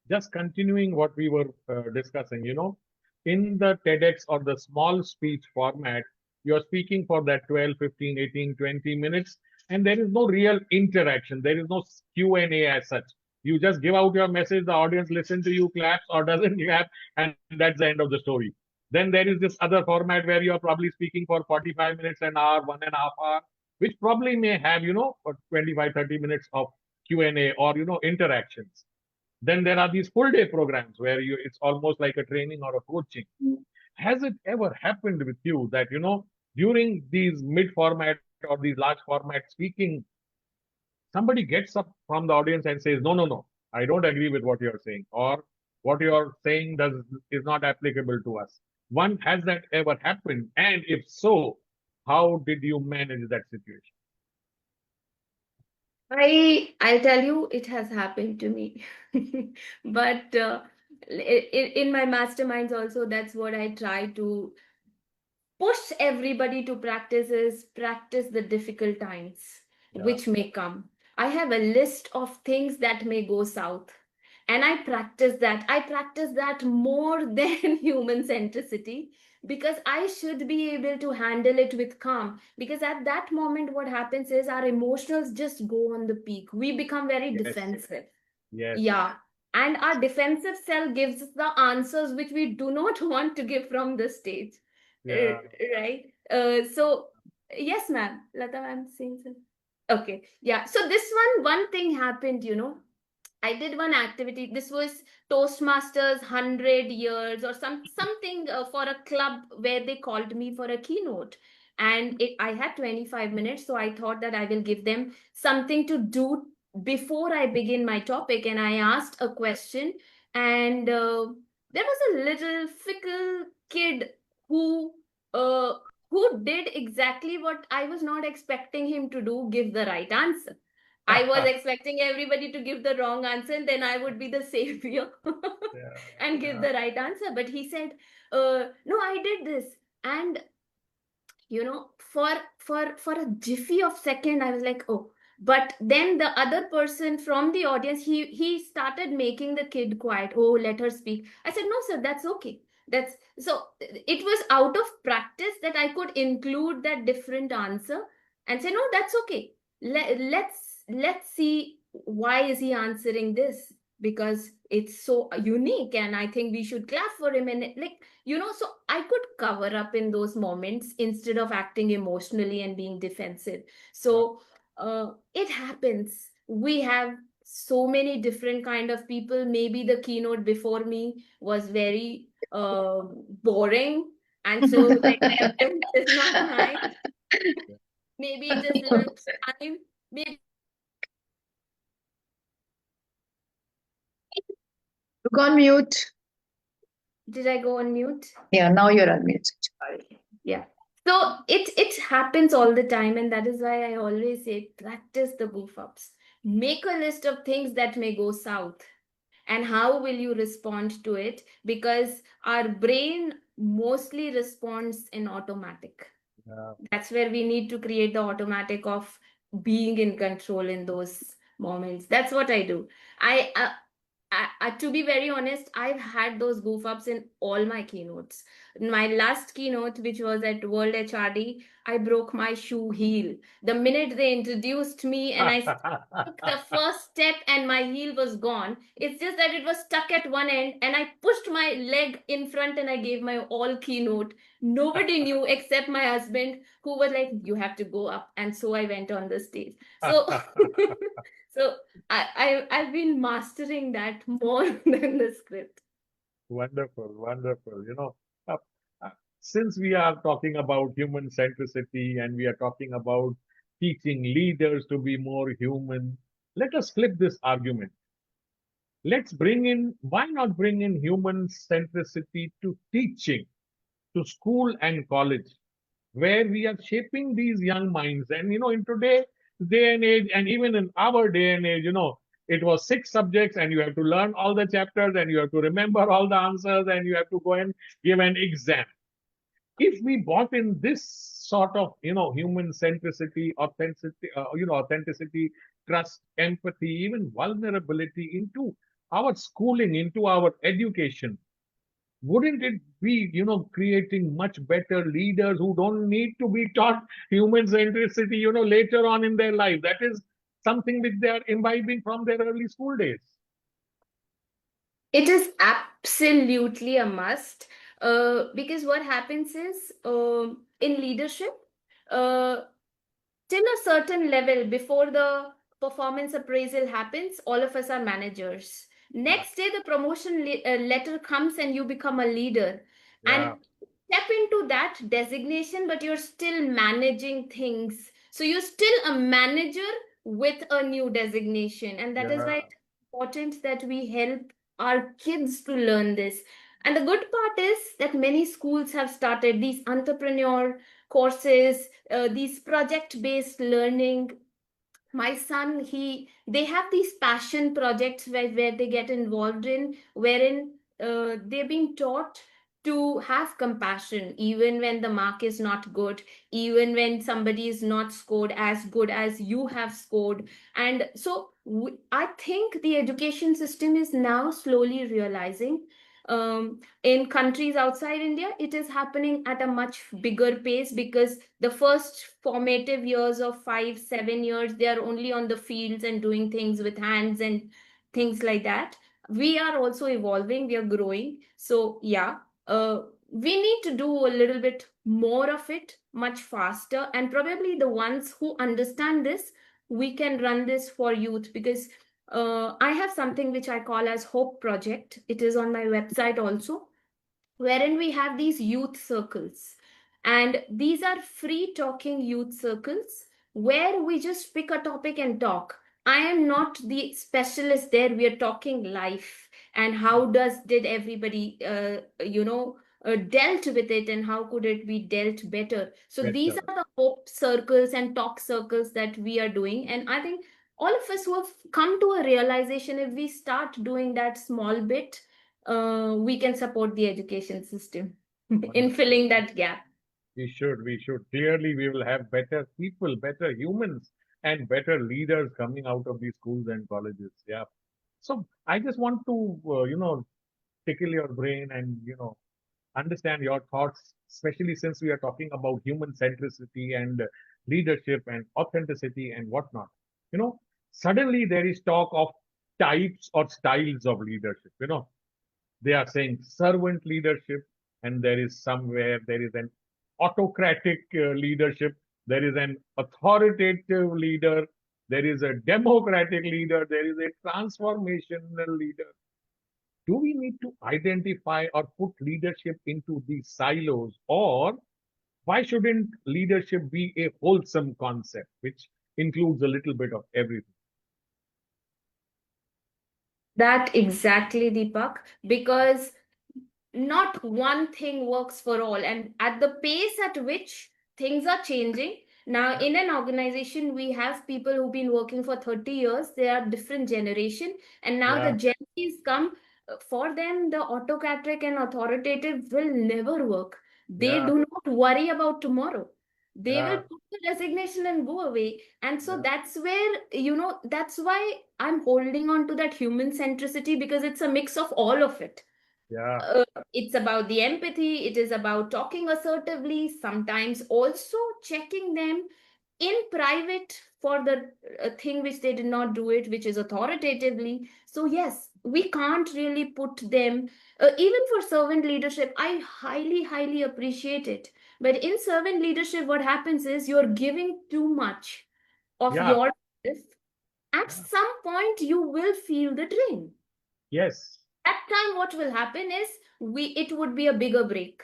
Speaker 2: Just continuing what we were discussing, in the TEDx or the small speech format, you're speaking for that 12, 15, 18, 20 minutes, and there is no real interaction. There is no Q&A as such. You just give out your message, the audience listens to you, claps or doesn't clap, and that's the end of the story. Then there is this other format where you're probably speaking for 45 minutes, an hour, 1.5 hours, which probably may have, 25, 30 minutes of Q&A or, interactions. Then there are these full day programs where it's almost like a training or a coaching. Has it ever happened with you that, during these mid format or these large format speaking, somebody gets up from the audience and says, no, no, no, I don't agree with what you're saying, or what you're saying is not applicable to us. One, has that ever happened? And if so, how did you manage that situation?
Speaker 1: I'll tell you, it has happened to me. But in my masterminds also, that's what I try to push everybody to practice is practice the difficult times
Speaker 2: Yeah.
Speaker 1: which may come. I have a list of things that may go south, and I practice that. I practice that more than human centricity, because I should be able to handle it with calm. Because at that moment, what happens is our emotions just go on the peak. We become very
Speaker 2: Yes.
Speaker 1: defensive.
Speaker 2: Yes.
Speaker 1: Yeah. And our defensive cell gives us the answers which we do not want to give from the stage.
Speaker 2: Yeah.
Speaker 1: Right? So Yes, ma'am. Lata ma'am saying something. Okay. Yeah. So this one thing happened, I did one activity. This was Toastmasters 100 years or something for a club where they called me for a keynote. And I had 25 minutes, so I thought that I will give them something to do before I begin my topic. And I asked a question, and there was a little fickle kid who uh, who did exactly what I was not expecting him to do, give the right answer. I was expecting everybody to give the wrong answer, and then I would be the savior
Speaker 2: Yeah,
Speaker 1: and give
Speaker 2: yeah.
Speaker 1: the right answer. But he said, "No, I did this." And for a jiffy of second, I was like, "Oh." But then the other person from the audience, he started making the kid quiet. "Oh, let her speak." I said, "No, sir, that's okay." That's so it was out of practice that I could include that different answer and say, "No, that's okay. Let's see why is he answering this, because it's so unique, and I think we should clap for him." And like, so I could cover up in those moments instead of acting emotionally and being defensive. So it happens. We have so many different kind of people. Maybe the keynote before me was very boring, and so the acceptance is not nice. Maybe it is lunchtime. Maybe
Speaker 3: Look on mute.
Speaker 1: did I go on mute?
Speaker 3: Yeah, now you're unmuted.
Speaker 1: Yeah. So it happens all the time, and that is why I always say practice the goof ups. Make a list of things that may go south, and how will you respond to it? Because our brain mostly responds in automatic.
Speaker 2: Yeah.
Speaker 1: That's where we need to create the automatic of being in control in those moments. That's what I do. To be very honest, I've had those goof ups in all my keynotes. In my last keynote, which was at World HRD, I broke my shoe heel. The minute they introduced me and I took the first step and my heel was gone. It's just that it was stuck at one end, and I pushed my leg in front and I gave my all keynote. Nobody knew except my husband, who was like, "You have to go up." And so I went on the stage. So so I've been mastering that more than the script.
Speaker 2: Wonderful, wonderful. Uh, since we are talking about human centricity and we are talking about teaching leaders to be more human, let us flip this argument. Why not bring in human centricity to teaching, to school and college, where we are shaping these young minds? And, in today's day and age, and even in our day and age, it was 6 subjects and you have to learn all the chapters and you have to remember all the answers and you have to go and give an exam. If we brought in this sort of human centricity, authenticity, trust, empathy, even vulnerability into our schooling, into our education, wouldn't it be creating much better leaders who don't need to be taught human centricity later on in their life? That is something which they are imbibing from their early school days.
Speaker 1: It is absolutely a must, because what happens is, in leadership, uh, till a certain level, before the performance appraisal happens, all of us are managers.
Speaker 2: Yeah,
Speaker 1: Next day, the promotion letter comes and you become a leader.
Speaker 2: yeah,
Speaker 1: And step into that designation, but you're still managing things. So you're still a manager with a new designation. And that is why
Speaker 2: yeah,
Speaker 1: it's important that we help our kids to learn this. And the good part is that many schools have started these entrepreneur courses, these project based learning. My son, they have these passion projects where they get involved in, wherein they're being taught to have compassion even when the mark is not good, even when somebody is not scored as good as you have scored. And so I think the education system is now slowly realizing, in countries outside India, it is happening at a much bigger pace, because the first formative years of 5, 7 years, they are only on the fields and doing things with hands and things like that. We are also evolving, we are growing. So, yeah, we need to do a little bit more of it much faster, and probably the ones who understand this, we can run this for youth, because I have something which I call as Hope Project. It is on my website also, wherein we have these youth circles. And these are free talking youth circles where we just pick a topic and talk. I am not the specialist there. We are talking life and how did everybody, dealt with it, and how could it be dealt better. So these
Speaker 2: Better.
Speaker 1: are the hope circles and talk circles that we are doing. And I think all of us who have come to a realization, if we start doing that small bit, we can support the education system in
Speaker 2: Wonderful.
Speaker 1: filling that gap.
Speaker 2: We should. We should. Clearly, we will have better people, better humans, and better leaders coming out of these schools and colleges. Yeah. So I just want to, tickle your brain and, understand your thoughts, especially since we are talking about human centricity and leadership and authenticity and whatnot. You know, Suddenly there is talk of types or styles of leadership. They are saying servant leadership, and there is an autocratic leadership, there is an authoritative leader, there is a democratic leader, there is a transformational leader. Do we need to identify or put leadership into these silos, or why shouldn't leadership be a wholesome concept which includes a little bit of everything?
Speaker 1: That exactly, Deepak, because not one thing works for all. And at the pace at which things are changing, now
Speaker 2: Yeah,
Speaker 1: in an organization, we have people who've been working for 30 years, they are different generation. And now the
Speaker 2: yeah,
Speaker 1: Gen Zs come, for them, the autocratic and authoritative will never work. They
Speaker 2: yeah,
Speaker 1: do not worry about tomorrow. They will
Speaker 2: yeah,
Speaker 1: put the resignation and go away. And so
Speaker 2: yeah,
Speaker 1: that's where, that's why I'm holding on to that human centricity, because it's a mix of all of it.
Speaker 2: yeah,
Speaker 1: uh, it's about the empathy, it is about talking assertively, sometimes also checking them in private for the thing which they did not do it, which is authoritatively. So yes, we can't really put them, even for servant leadership, I highly appreciate it. But in servant leadership, what happens is you're giving too much of
Speaker 2: yeah,
Speaker 1: yourself. At
Speaker 2: yeah.
Speaker 1: some point you will feel the drain.
Speaker 2: Yes,
Speaker 1: That time what will happen is, it would be a bigger break.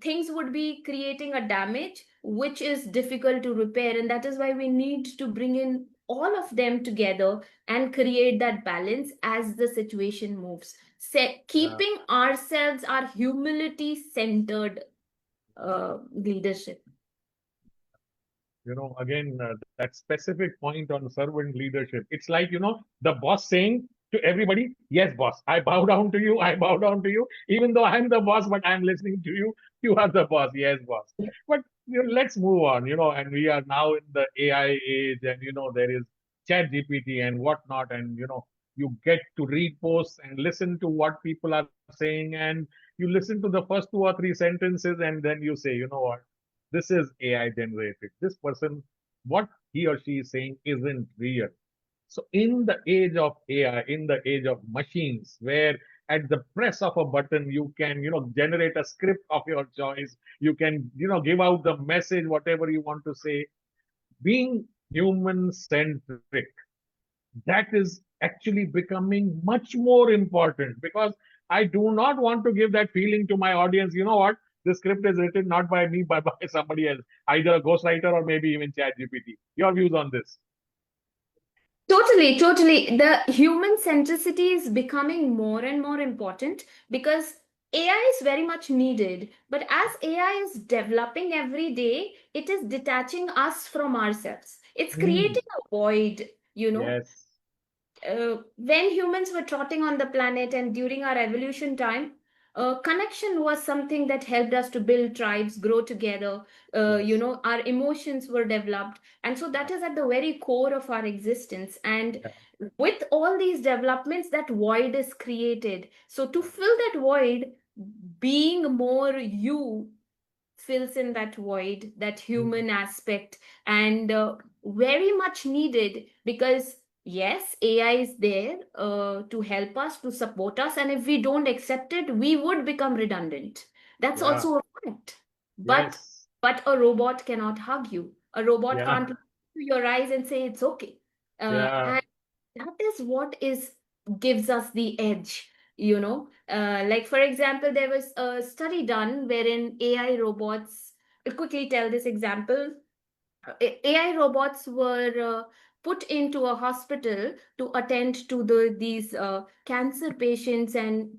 Speaker 1: Things would be creating a damage which is difficult to repair, and that is why we need to bring in all of them together and create that balance as the situation moves.
Speaker 2: yeah.
Speaker 1: Keeping ourselves, our humility centered leadership.
Speaker 2: Again, that specific point on servant leadership. It's like, the boss saying to everybody, yes, boss, I bow down to you, I bow down to you, even though I'm the boss, but I'm listening to you. You are the boss, yes, boss. But let's move on, and we are now in the AI age, and there is chat GPT and whatnot, and you get to read posts and listen to what people are saying, and you listen to the first two or three sentences, and then you say, you know what, this is AI generated. This person, what he or she is saying isn't real. So, in the age of AI, in the age of machines, where at the press of a button you can, generate a script of your choice, you can, give out the message, whatever you want to say, being human centric, that is actually becoming much more important, because I do not want to give that feeling to my audience. You know what? The script is written not by me, but by somebody else, either a ghostwriter or maybe even Chat GPT. Your views on this?
Speaker 1: Totally. The human centricity is becoming more and more important, because AI is very much needed. But as AI is developing every day, it is detaching us from ourselves. It's
Speaker 2: Hmm.
Speaker 1: creating a void, you know.
Speaker 2: Yes.
Speaker 1: When humans were trotting on the planet and during our evolution time, connection was something that helped us to build tribes, grow together.
Speaker 2: Yes.
Speaker 1: Our emotions were developed. And so that is at the very core of our existence. And
Speaker 2: Yeah.
Speaker 1: with all these developments, that void is created. So to fill that void, being more you fills in that void, that
Speaker 2: Hmm.
Speaker 1: human aspect, and very much needed, because yes, AI is there to help us, to support us, and if we don't accept it, we would become redundant. That's
Speaker 2: Yeah.
Speaker 1: also a fact. But
Speaker 2: Yes.
Speaker 1: a robot cannot hug you. A robot
Speaker 2: Yeah.
Speaker 1: can't look into your eyes and say it's okay.
Speaker 2: Yeah.
Speaker 1: And that is what is gives us the edge, you know. Like for example, there was a study done wherein AI robots. I'll quickly tell this example. AI robots were put into a hospital to attend to these cancer patients and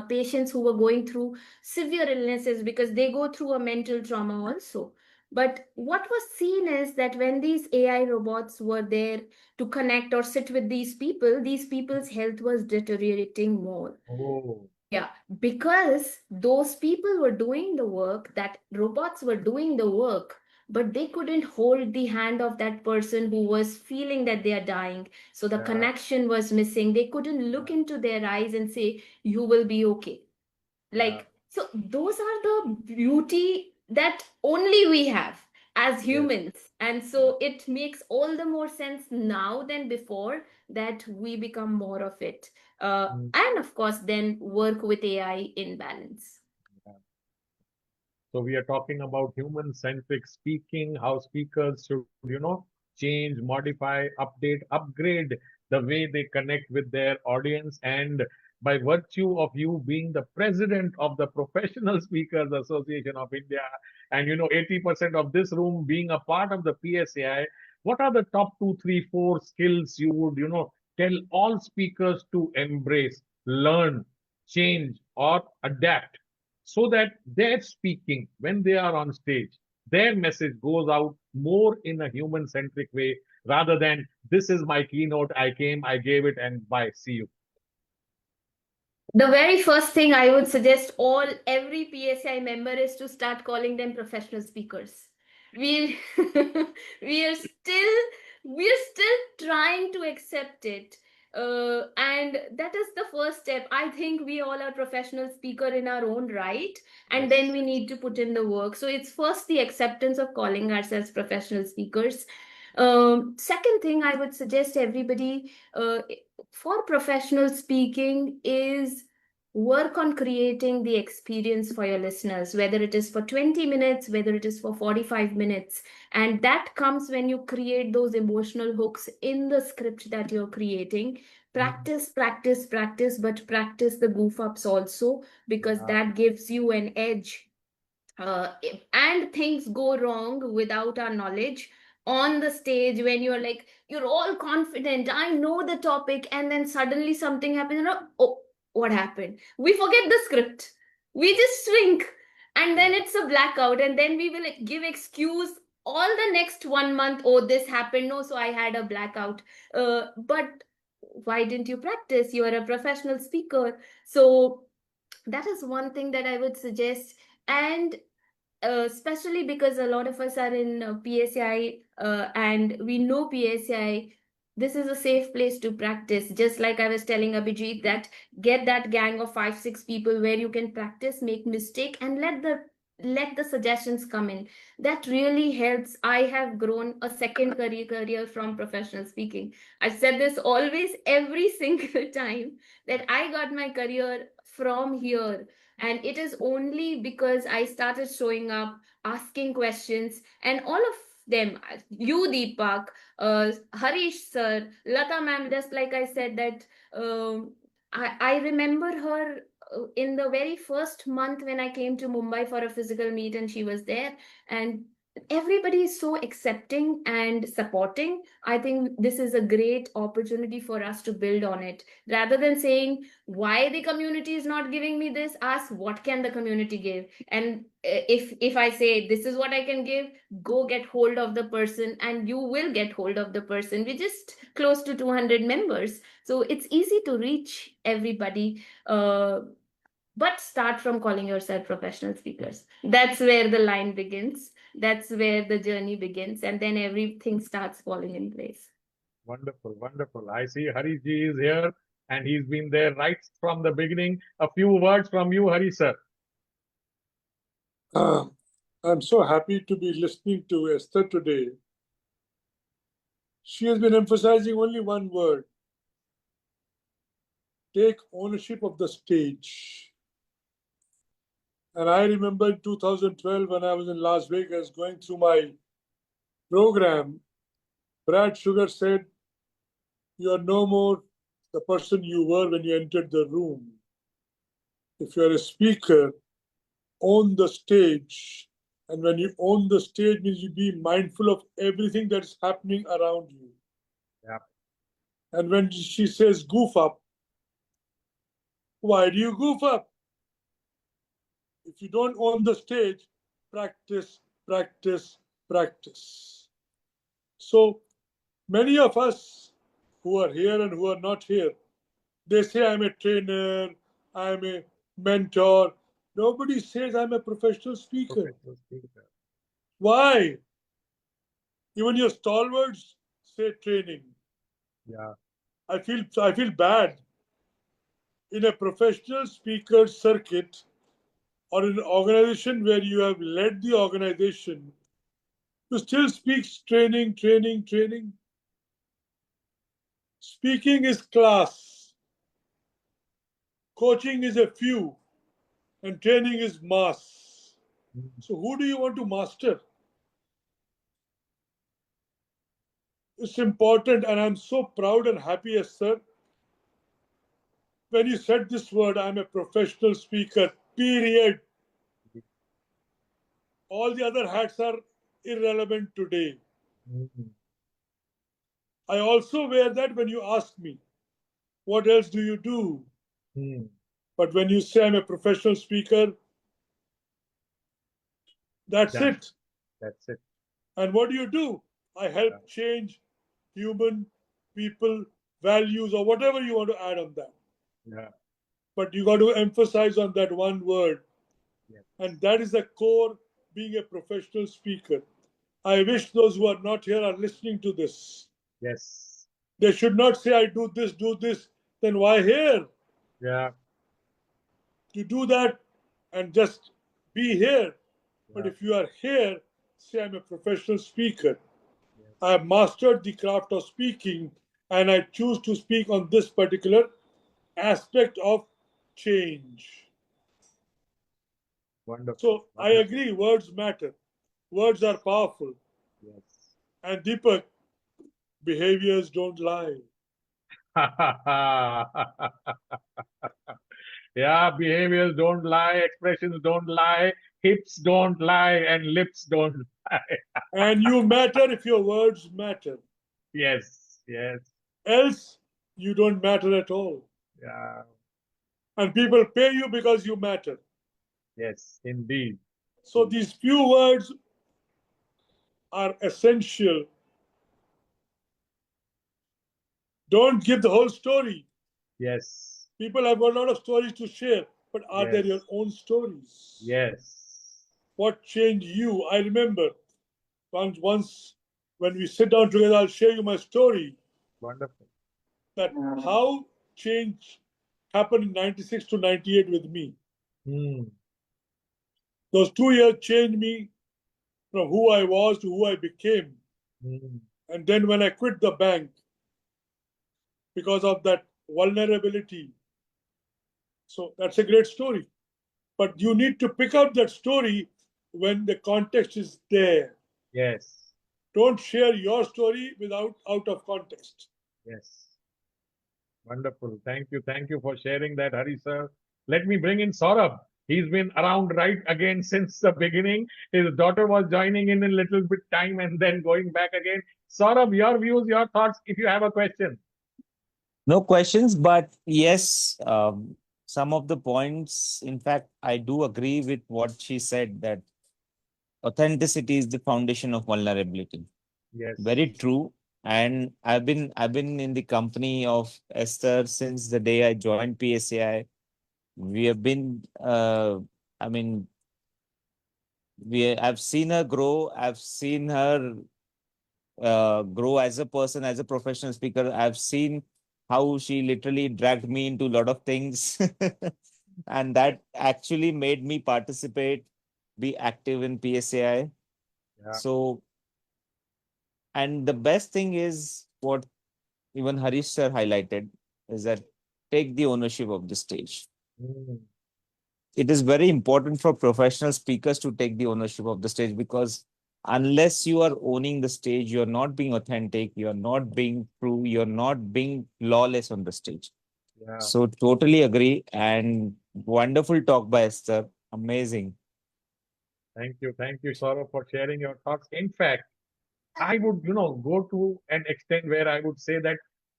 Speaker 1: patients who were going through severe illnesses because they go through a mental trauma also. But what was seen is that when these AI robots were there to connect or sit with these people's health was deteriorating more.
Speaker 2: Oh.
Speaker 1: Yeah, because those people were doing the work, that robots were doing the work, but they couldn't hold the hand of that person who was feeling that they are dying. So the
Speaker 2: Yeah.
Speaker 1: connection was missing. They couldn't look into their eyes and say, "You will be okay."
Speaker 2: Yeah.
Speaker 1: Like, so those are the beauty that only we have as
Speaker 2: Yes.
Speaker 1: humans. And so it makes all the more sense now than before that we become more of it.
Speaker 2: Mm.
Speaker 1: And of course, then work with AI in balance.
Speaker 2: Yeah. So we are talking about human-centric speaking, how speakers should, change, modify, update, upgrade the way they connect with their audience. And by virtue of you being the president of the Professional Speakers Association of India, and 80% of this room being a part of the PSAI, what are the top two, three, four skills you would, tell all speakers to embrace, learn, change, or adapt, so that their speaking, when they are on stage, their message goes out more in a human centric way rather than this is my keynote, I came, I gave it, and bye, see you.
Speaker 1: The very first thing I would suggest every PSI member is to start calling them professional speakers. We we are still trying to accept it. And that is the first step. I think we all are professional speaker in our own right, and then
Speaker 2: Yes.
Speaker 1: we need to put in the work. So it's first the acceptance of calling ourselves professional speakers. Second thing I would suggest everybody for professional speaking is work on creating the experience for your listeners, whether it is for 20 minutes, whether it is for 45 minutes. And that comes when you create those emotional hooks in the script that you're creating. Practice, practice, practice, but practice the goof ups also, because
Speaker 2: Yeah.
Speaker 1: that gives you an edge. And things go wrong without our knowledge on the stage when you're all confident, I know the topic, and then suddenly something happens, oh, what happened? We forget the script, we just shrink, and then it's a blackout, and then we will give excuse all the next 1 month. Oh, this happened, no, so I had a blackout. But why didn't you practice? You are a professional speaker. So that is one thing that I would suggest. And especially because a lot of us are in PSI, and we know PSI, this is a safe place to practice. Just like I was telling Abhijit, that get that gang of 5-6 people where you can practice, make mistake, and let the suggestions come in. That really helps. I have grown a second career from professional speaking. I've said this always every single time, that I got my career from here, and it is only because I started showing up, asking questions, and all of them, you, Deepak, Harish sir, Lata ma'am, just like I said, that I remember her in the very first month when I came to Mumbai for a physical meet, and she was there. And everybody is so accepting and supporting. I think this is a great opportunity for us to build on it. Rather than saying, why the community is not giving me this, ask what can the community give. And if I say this is what I can give, go get hold of the person, and you will get hold of the person. We're just close to 200 members, so it's easy to reach everybody. But start from calling yourself professional speakers. That's where the line begins, that's where the journey begins, and then everything starts falling in place.
Speaker 2: Wonderful, wonderful. I see Hari ji is here and he's been there right from the beginning. A few words from you, Hari sir.
Speaker 7: I'm so happy to be listening to Esther today. She has been emphasizing only one word: take ownership of the stage. And I remember in 2012 when I was in Las Vegas going through my program, Brad Sugar said, "You are no more the person you were when you entered the room. If you're a speaker, own the stage. And when you own the stage means you be mindful of everything that's happening around you."
Speaker 2: Yeah.
Speaker 7: And when she says goof up, why do you goof up? If you don't own the stage, practice, practice, practice. So many of us who are here and who are not here, they say I'm a trainer, I'm a mentor. Nobody says I'm a professional speaker.
Speaker 2: Professional speaker.
Speaker 7: Why? Even your stalwarts say training.
Speaker 2: Yeah.
Speaker 7: I feel bad. In a professional speaker circuit or in an organization where you have led the organization, you still speak training, training, training. Speaking is class. Coaching is a few, and training is mass. So who do you want to master? It's important, and I'm so proud and happy, Esther, when you said this word, I'm a professional speaker, period. All the other hats are irrelevant today.
Speaker 2: Mhm.
Speaker 7: I also wear that when you ask me, what else do you do?
Speaker 2: Mhm.
Speaker 7: But when you say I'm a professional speaker, that's
Speaker 2: Done.
Speaker 7: it.
Speaker 2: That's it.
Speaker 7: And what do? I help
Speaker 2: Yeah.
Speaker 7: change human, people, values, or whatever you want to add on that.
Speaker 2: Yeah.
Speaker 7: But you got to emphasize on that one word.
Speaker 2: Yes.
Speaker 7: And that is the core being a professional speaker. I wish those who are not here are listening to this.
Speaker 2: Yes.
Speaker 7: They should not say, I do this. Then why here?
Speaker 2: Yeah.
Speaker 7: To do that and just be here. But
Speaker 2: Yeah.
Speaker 7: if you are here, say, I'm a professional speaker.
Speaker 2: Yes.
Speaker 7: I have mastered the craft of speaking, and I choose to speak on this particular aspect of change.
Speaker 2: Wonderful.
Speaker 7: So I
Speaker 2: Wonderful.
Speaker 7: agree, words matter. Words are powerful.
Speaker 2: Yes.
Speaker 7: And Deepak, behaviors don't lie.
Speaker 2: Yeah, behaviors don't lie, expressions don't lie, hips don't lie, and lips don't lie.
Speaker 7: And you matter if your words matter.
Speaker 2: Yes, yes,
Speaker 7: Else, you don't matter at all.
Speaker 2: yeah,
Speaker 7: And people pay you because you matter.
Speaker 2: yes, indeed.
Speaker 7: So these few words are essential. Don't give the whole story.
Speaker 2: Yes,
Speaker 7: People have got a lot of stories to share, but are they your
Speaker 2: yes,
Speaker 7: own stories?
Speaker 2: yes.
Speaker 7: What changed you? I remember once when we sit down together, I'll share you my story
Speaker 2: Wonderful.
Speaker 7: that how change happened in 96 to 98 with me.
Speaker 2: Hmm.
Speaker 7: Those 2 years changed me from who I was to who I became.
Speaker 2: Hmm.
Speaker 7: And then when I quit the bank because of that vulnerability, so that's a great story. But you need to pick up that story when the context is there.
Speaker 2: Yes,
Speaker 7: Don't share your story without out of context.
Speaker 2: yes. Wonderful. Thank you for sharing that, Hari sir. Let me bring in Saurabh. He's been around right again since the beginning. His daughter was joining in a little bit time and then going back again. Saurabh, your views, your thoughts, if you have a question.
Speaker 8: No questions, but yes, some of the points, in fact, I do agree with what she said that authenticity is the foundation of vulnerability.
Speaker 2: Yes.
Speaker 8: Very true. And I've been in the company of Esther since the day I joined PSAI. We have been I mean I've seen her grow. I've seen her grow as a person, as a professional speaker. I've seen how she literally dragged me into a lot of things. And that actually made me participate, be active in PSAI.
Speaker 2: Yeah.
Speaker 8: So, and the best thing is what even Harish sir highlighted is that take the ownership of the stage.
Speaker 2: Mm.
Speaker 8: it is very important for professional speakers to take the ownership of the stage, because unless you are owning the stage, you're not being authentic, you're not being true, you're not being flawless on the stage.
Speaker 2: Yeah.
Speaker 8: So totally agree, and wonderful talk by Esther. Amazing.
Speaker 2: Thank you, Saurabh, for sharing your thoughts. In fact, I would, go to an extent where I would say that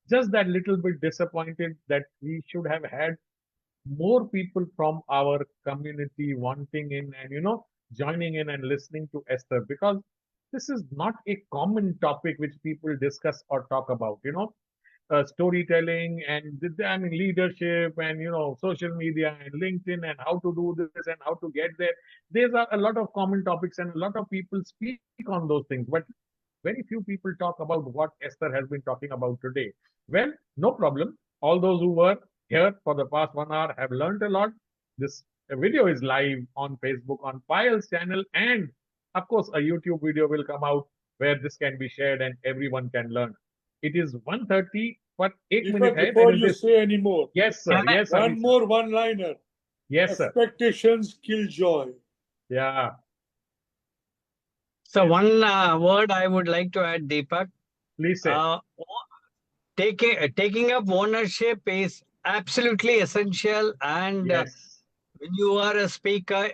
Speaker 2: just that little bit disappointed that we should have had more people from our community wanting in and, joining in and listening to Esther, because this is not a common topic which people discuss or talk about, storytelling and I mean leadership and social media and LinkedIn and how to do this and how to get there. There's a lot of common topics and a lot of people speak on those things, but very few people talk about what Esther has been talking about today. Well, no problem. All those who were here for the past 1 hour have learned a lot. This video is live on Facebook on Payal's channel, and of course, a YouTube video will come out where this can be shared and everyone can learn. It is 1:30, but 8 minutes
Speaker 7: Deepak,
Speaker 2: ahead,
Speaker 7: before
Speaker 2: and it
Speaker 7: you
Speaker 2: is.
Speaker 7: say any more,
Speaker 2: Yes, sir. Yes, sir.
Speaker 7: one more one-liner.
Speaker 2: Yes, sir.
Speaker 7: Expectations kill joy.
Speaker 2: Yeah.
Speaker 5: So one word I would like to add, Deepak.
Speaker 2: Please say.
Speaker 5: Taking up ownership is absolutely essential, and
Speaker 2: Yes.
Speaker 5: when you are a speaker,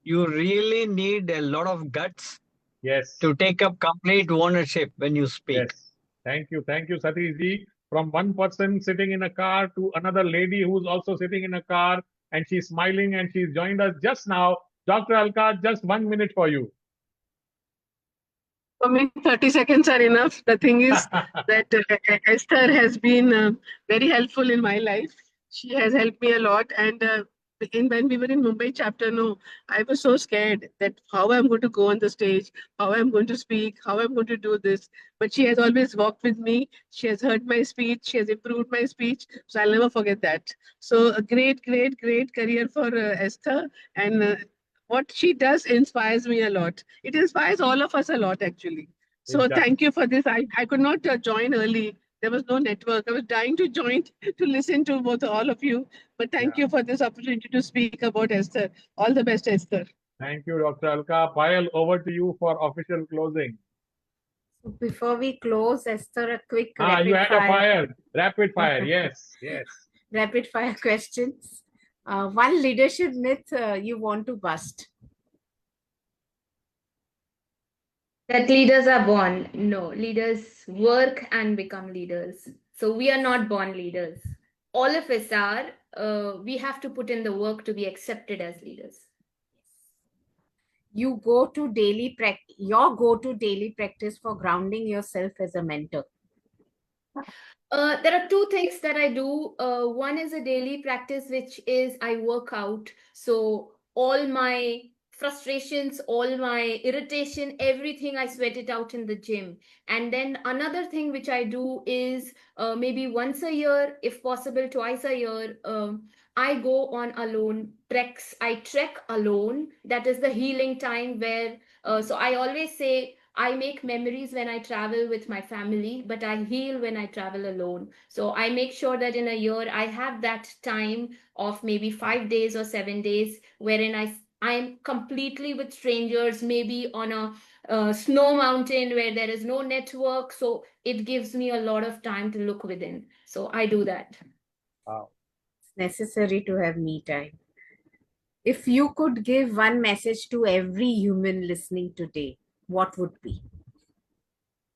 Speaker 5: you really need a lot of guts
Speaker 2: Yes.
Speaker 5: to take up complete ownership when you speak.
Speaker 2: Yes. Thank you, Satish ji. From one person sitting in a car to another lady who's also sitting in a car, and she's smiling and she's joined us just now. Dr. Alka, just 1 minute for you.
Speaker 9: For me, 30 seconds are enough. The thing is that Esther has been very helpful in my life. She has helped me a lot. And when we were in Mumbai chapter, no, I was so scared that how I'm going to go on the stage, how I'm going to speak, how I'm going to do this. But she has always walked with me. She has heard my speech. She has improved my speech. So I'll never forget that. So a great, great, great career for Esther. And what she does inspires me a lot. It inspires all of us a lot, actually. So
Speaker 2: It does.
Speaker 9: thank you for this. I could not join early. There was no network. I was dying to join to listen to both all of you. But thank you for this opportunity to speak about Esther. All the best, Esther.
Speaker 2: Thank you, Dr. Alka. Payal, over to you for official closing.
Speaker 4: So before we close, Esther, a quick
Speaker 2: You had a fire. Rapid fire. Yes.
Speaker 4: rapid fire questions. One leadership myth you want to bust.
Speaker 1: That leaders are born. No, leaders work and become leaders. So we are not born leaders. All of us are. We have to put in the work to be accepted as leaders.
Speaker 4: Your go-to daily practice for grounding yourself as a mentor.
Speaker 1: There are two things that I do. One is a daily practice, which is I work out. So all my frustrations, all my irritation, everything, I sweat it out in the gym. And then another thing which I do is maybe once a year, if possible, twice a year, I go on alone treks. I trek alone. That is the healing time where, so I always say, I make memories when I travel with my family, but I heal when I travel alone. So I make sure that in a year I have that time of maybe 5 days or 7 days wherein I'm completely with strangers, maybe on a snow mountain where there is no network. So it gives me a lot of time to look within. So I do that.
Speaker 2: Wow.
Speaker 4: It's necessary to have me time. If you could give one message to every human listening today, what would be?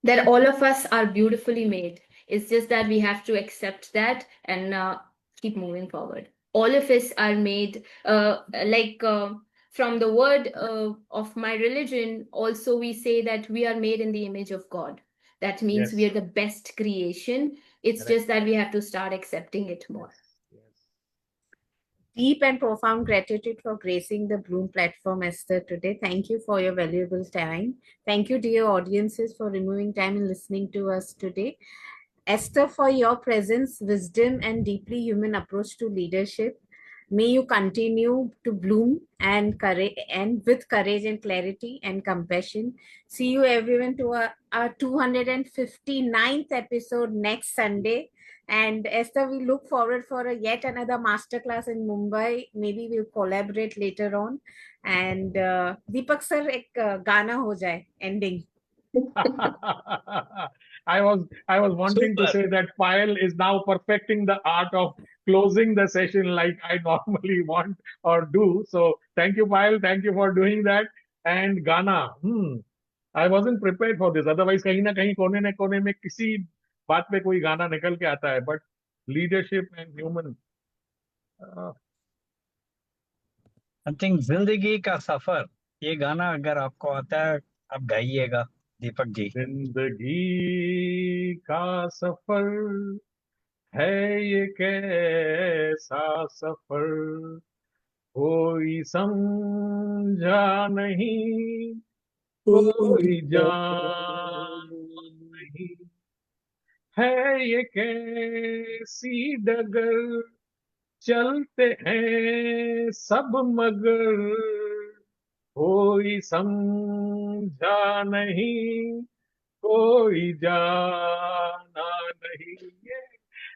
Speaker 1: That all of us are beautifully made. It's just that we have to accept that and keep moving forward. All of us are made from the word of my religion. Also, we say that we are made in the image of God. That means we are the best creation. It's just that we have to start accepting it more.
Speaker 4: Deep and profound gratitude for gracing the Bloom platform, Esther, today. Thank you for your valuable time. Thank you, dear audiences, for removing time and listening to us today. Esther, for your presence, wisdom, and deeply human approach to leadership. May you continue to bloom and with courage and clarity and compassion. See you everyone to our 259th episode next Sunday. And Esther, we look forward for yet another masterclass in Mumbai. Maybe we'll collaborate later on. And Deepak sir, एक गाना हो जाए ending.
Speaker 2: I was wanting to
Speaker 5: Super.
Speaker 2: say that Payal is now perfecting the art of closing the session like I normally want or do. So thank you, Payal. Thank you for doing that. And Ghana. I wasn't prepared for this. Otherwise, कहीं ना कहीं कोने न कोने में किसी बात पे कोई गाना निकल के आता है. But leadership and human.
Speaker 5: I think जिंदगी का सफर, ये गाना अगर आपको आता है आप गाइएगा दीपक जी।
Speaker 2: जिंदगी का सफर है ये कैसा सफर, कोई समझा नहीं, कोई जान नहीं, है ये कैसी डगर, चलते हैं सब मगर, कोई समझा नहीं, कोई जाना नहीं।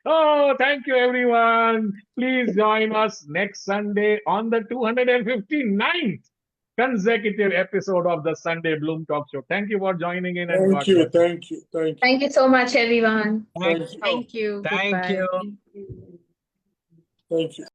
Speaker 2: Oh, thank you, everyone. Please join us next Sunday on the 259th consecutive episode of the Sunday Bloom Talk Show. Thank you for joining in, and God
Speaker 7: Thank you,
Speaker 2: bless you.
Speaker 7: thank you, thank you.
Speaker 1: Thank you so much, everyone.
Speaker 7: Thank you.
Speaker 4: Thank you.
Speaker 5: Thank
Speaker 4: Goodbye.
Speaker 5: you.
Speaker 7: Thank you.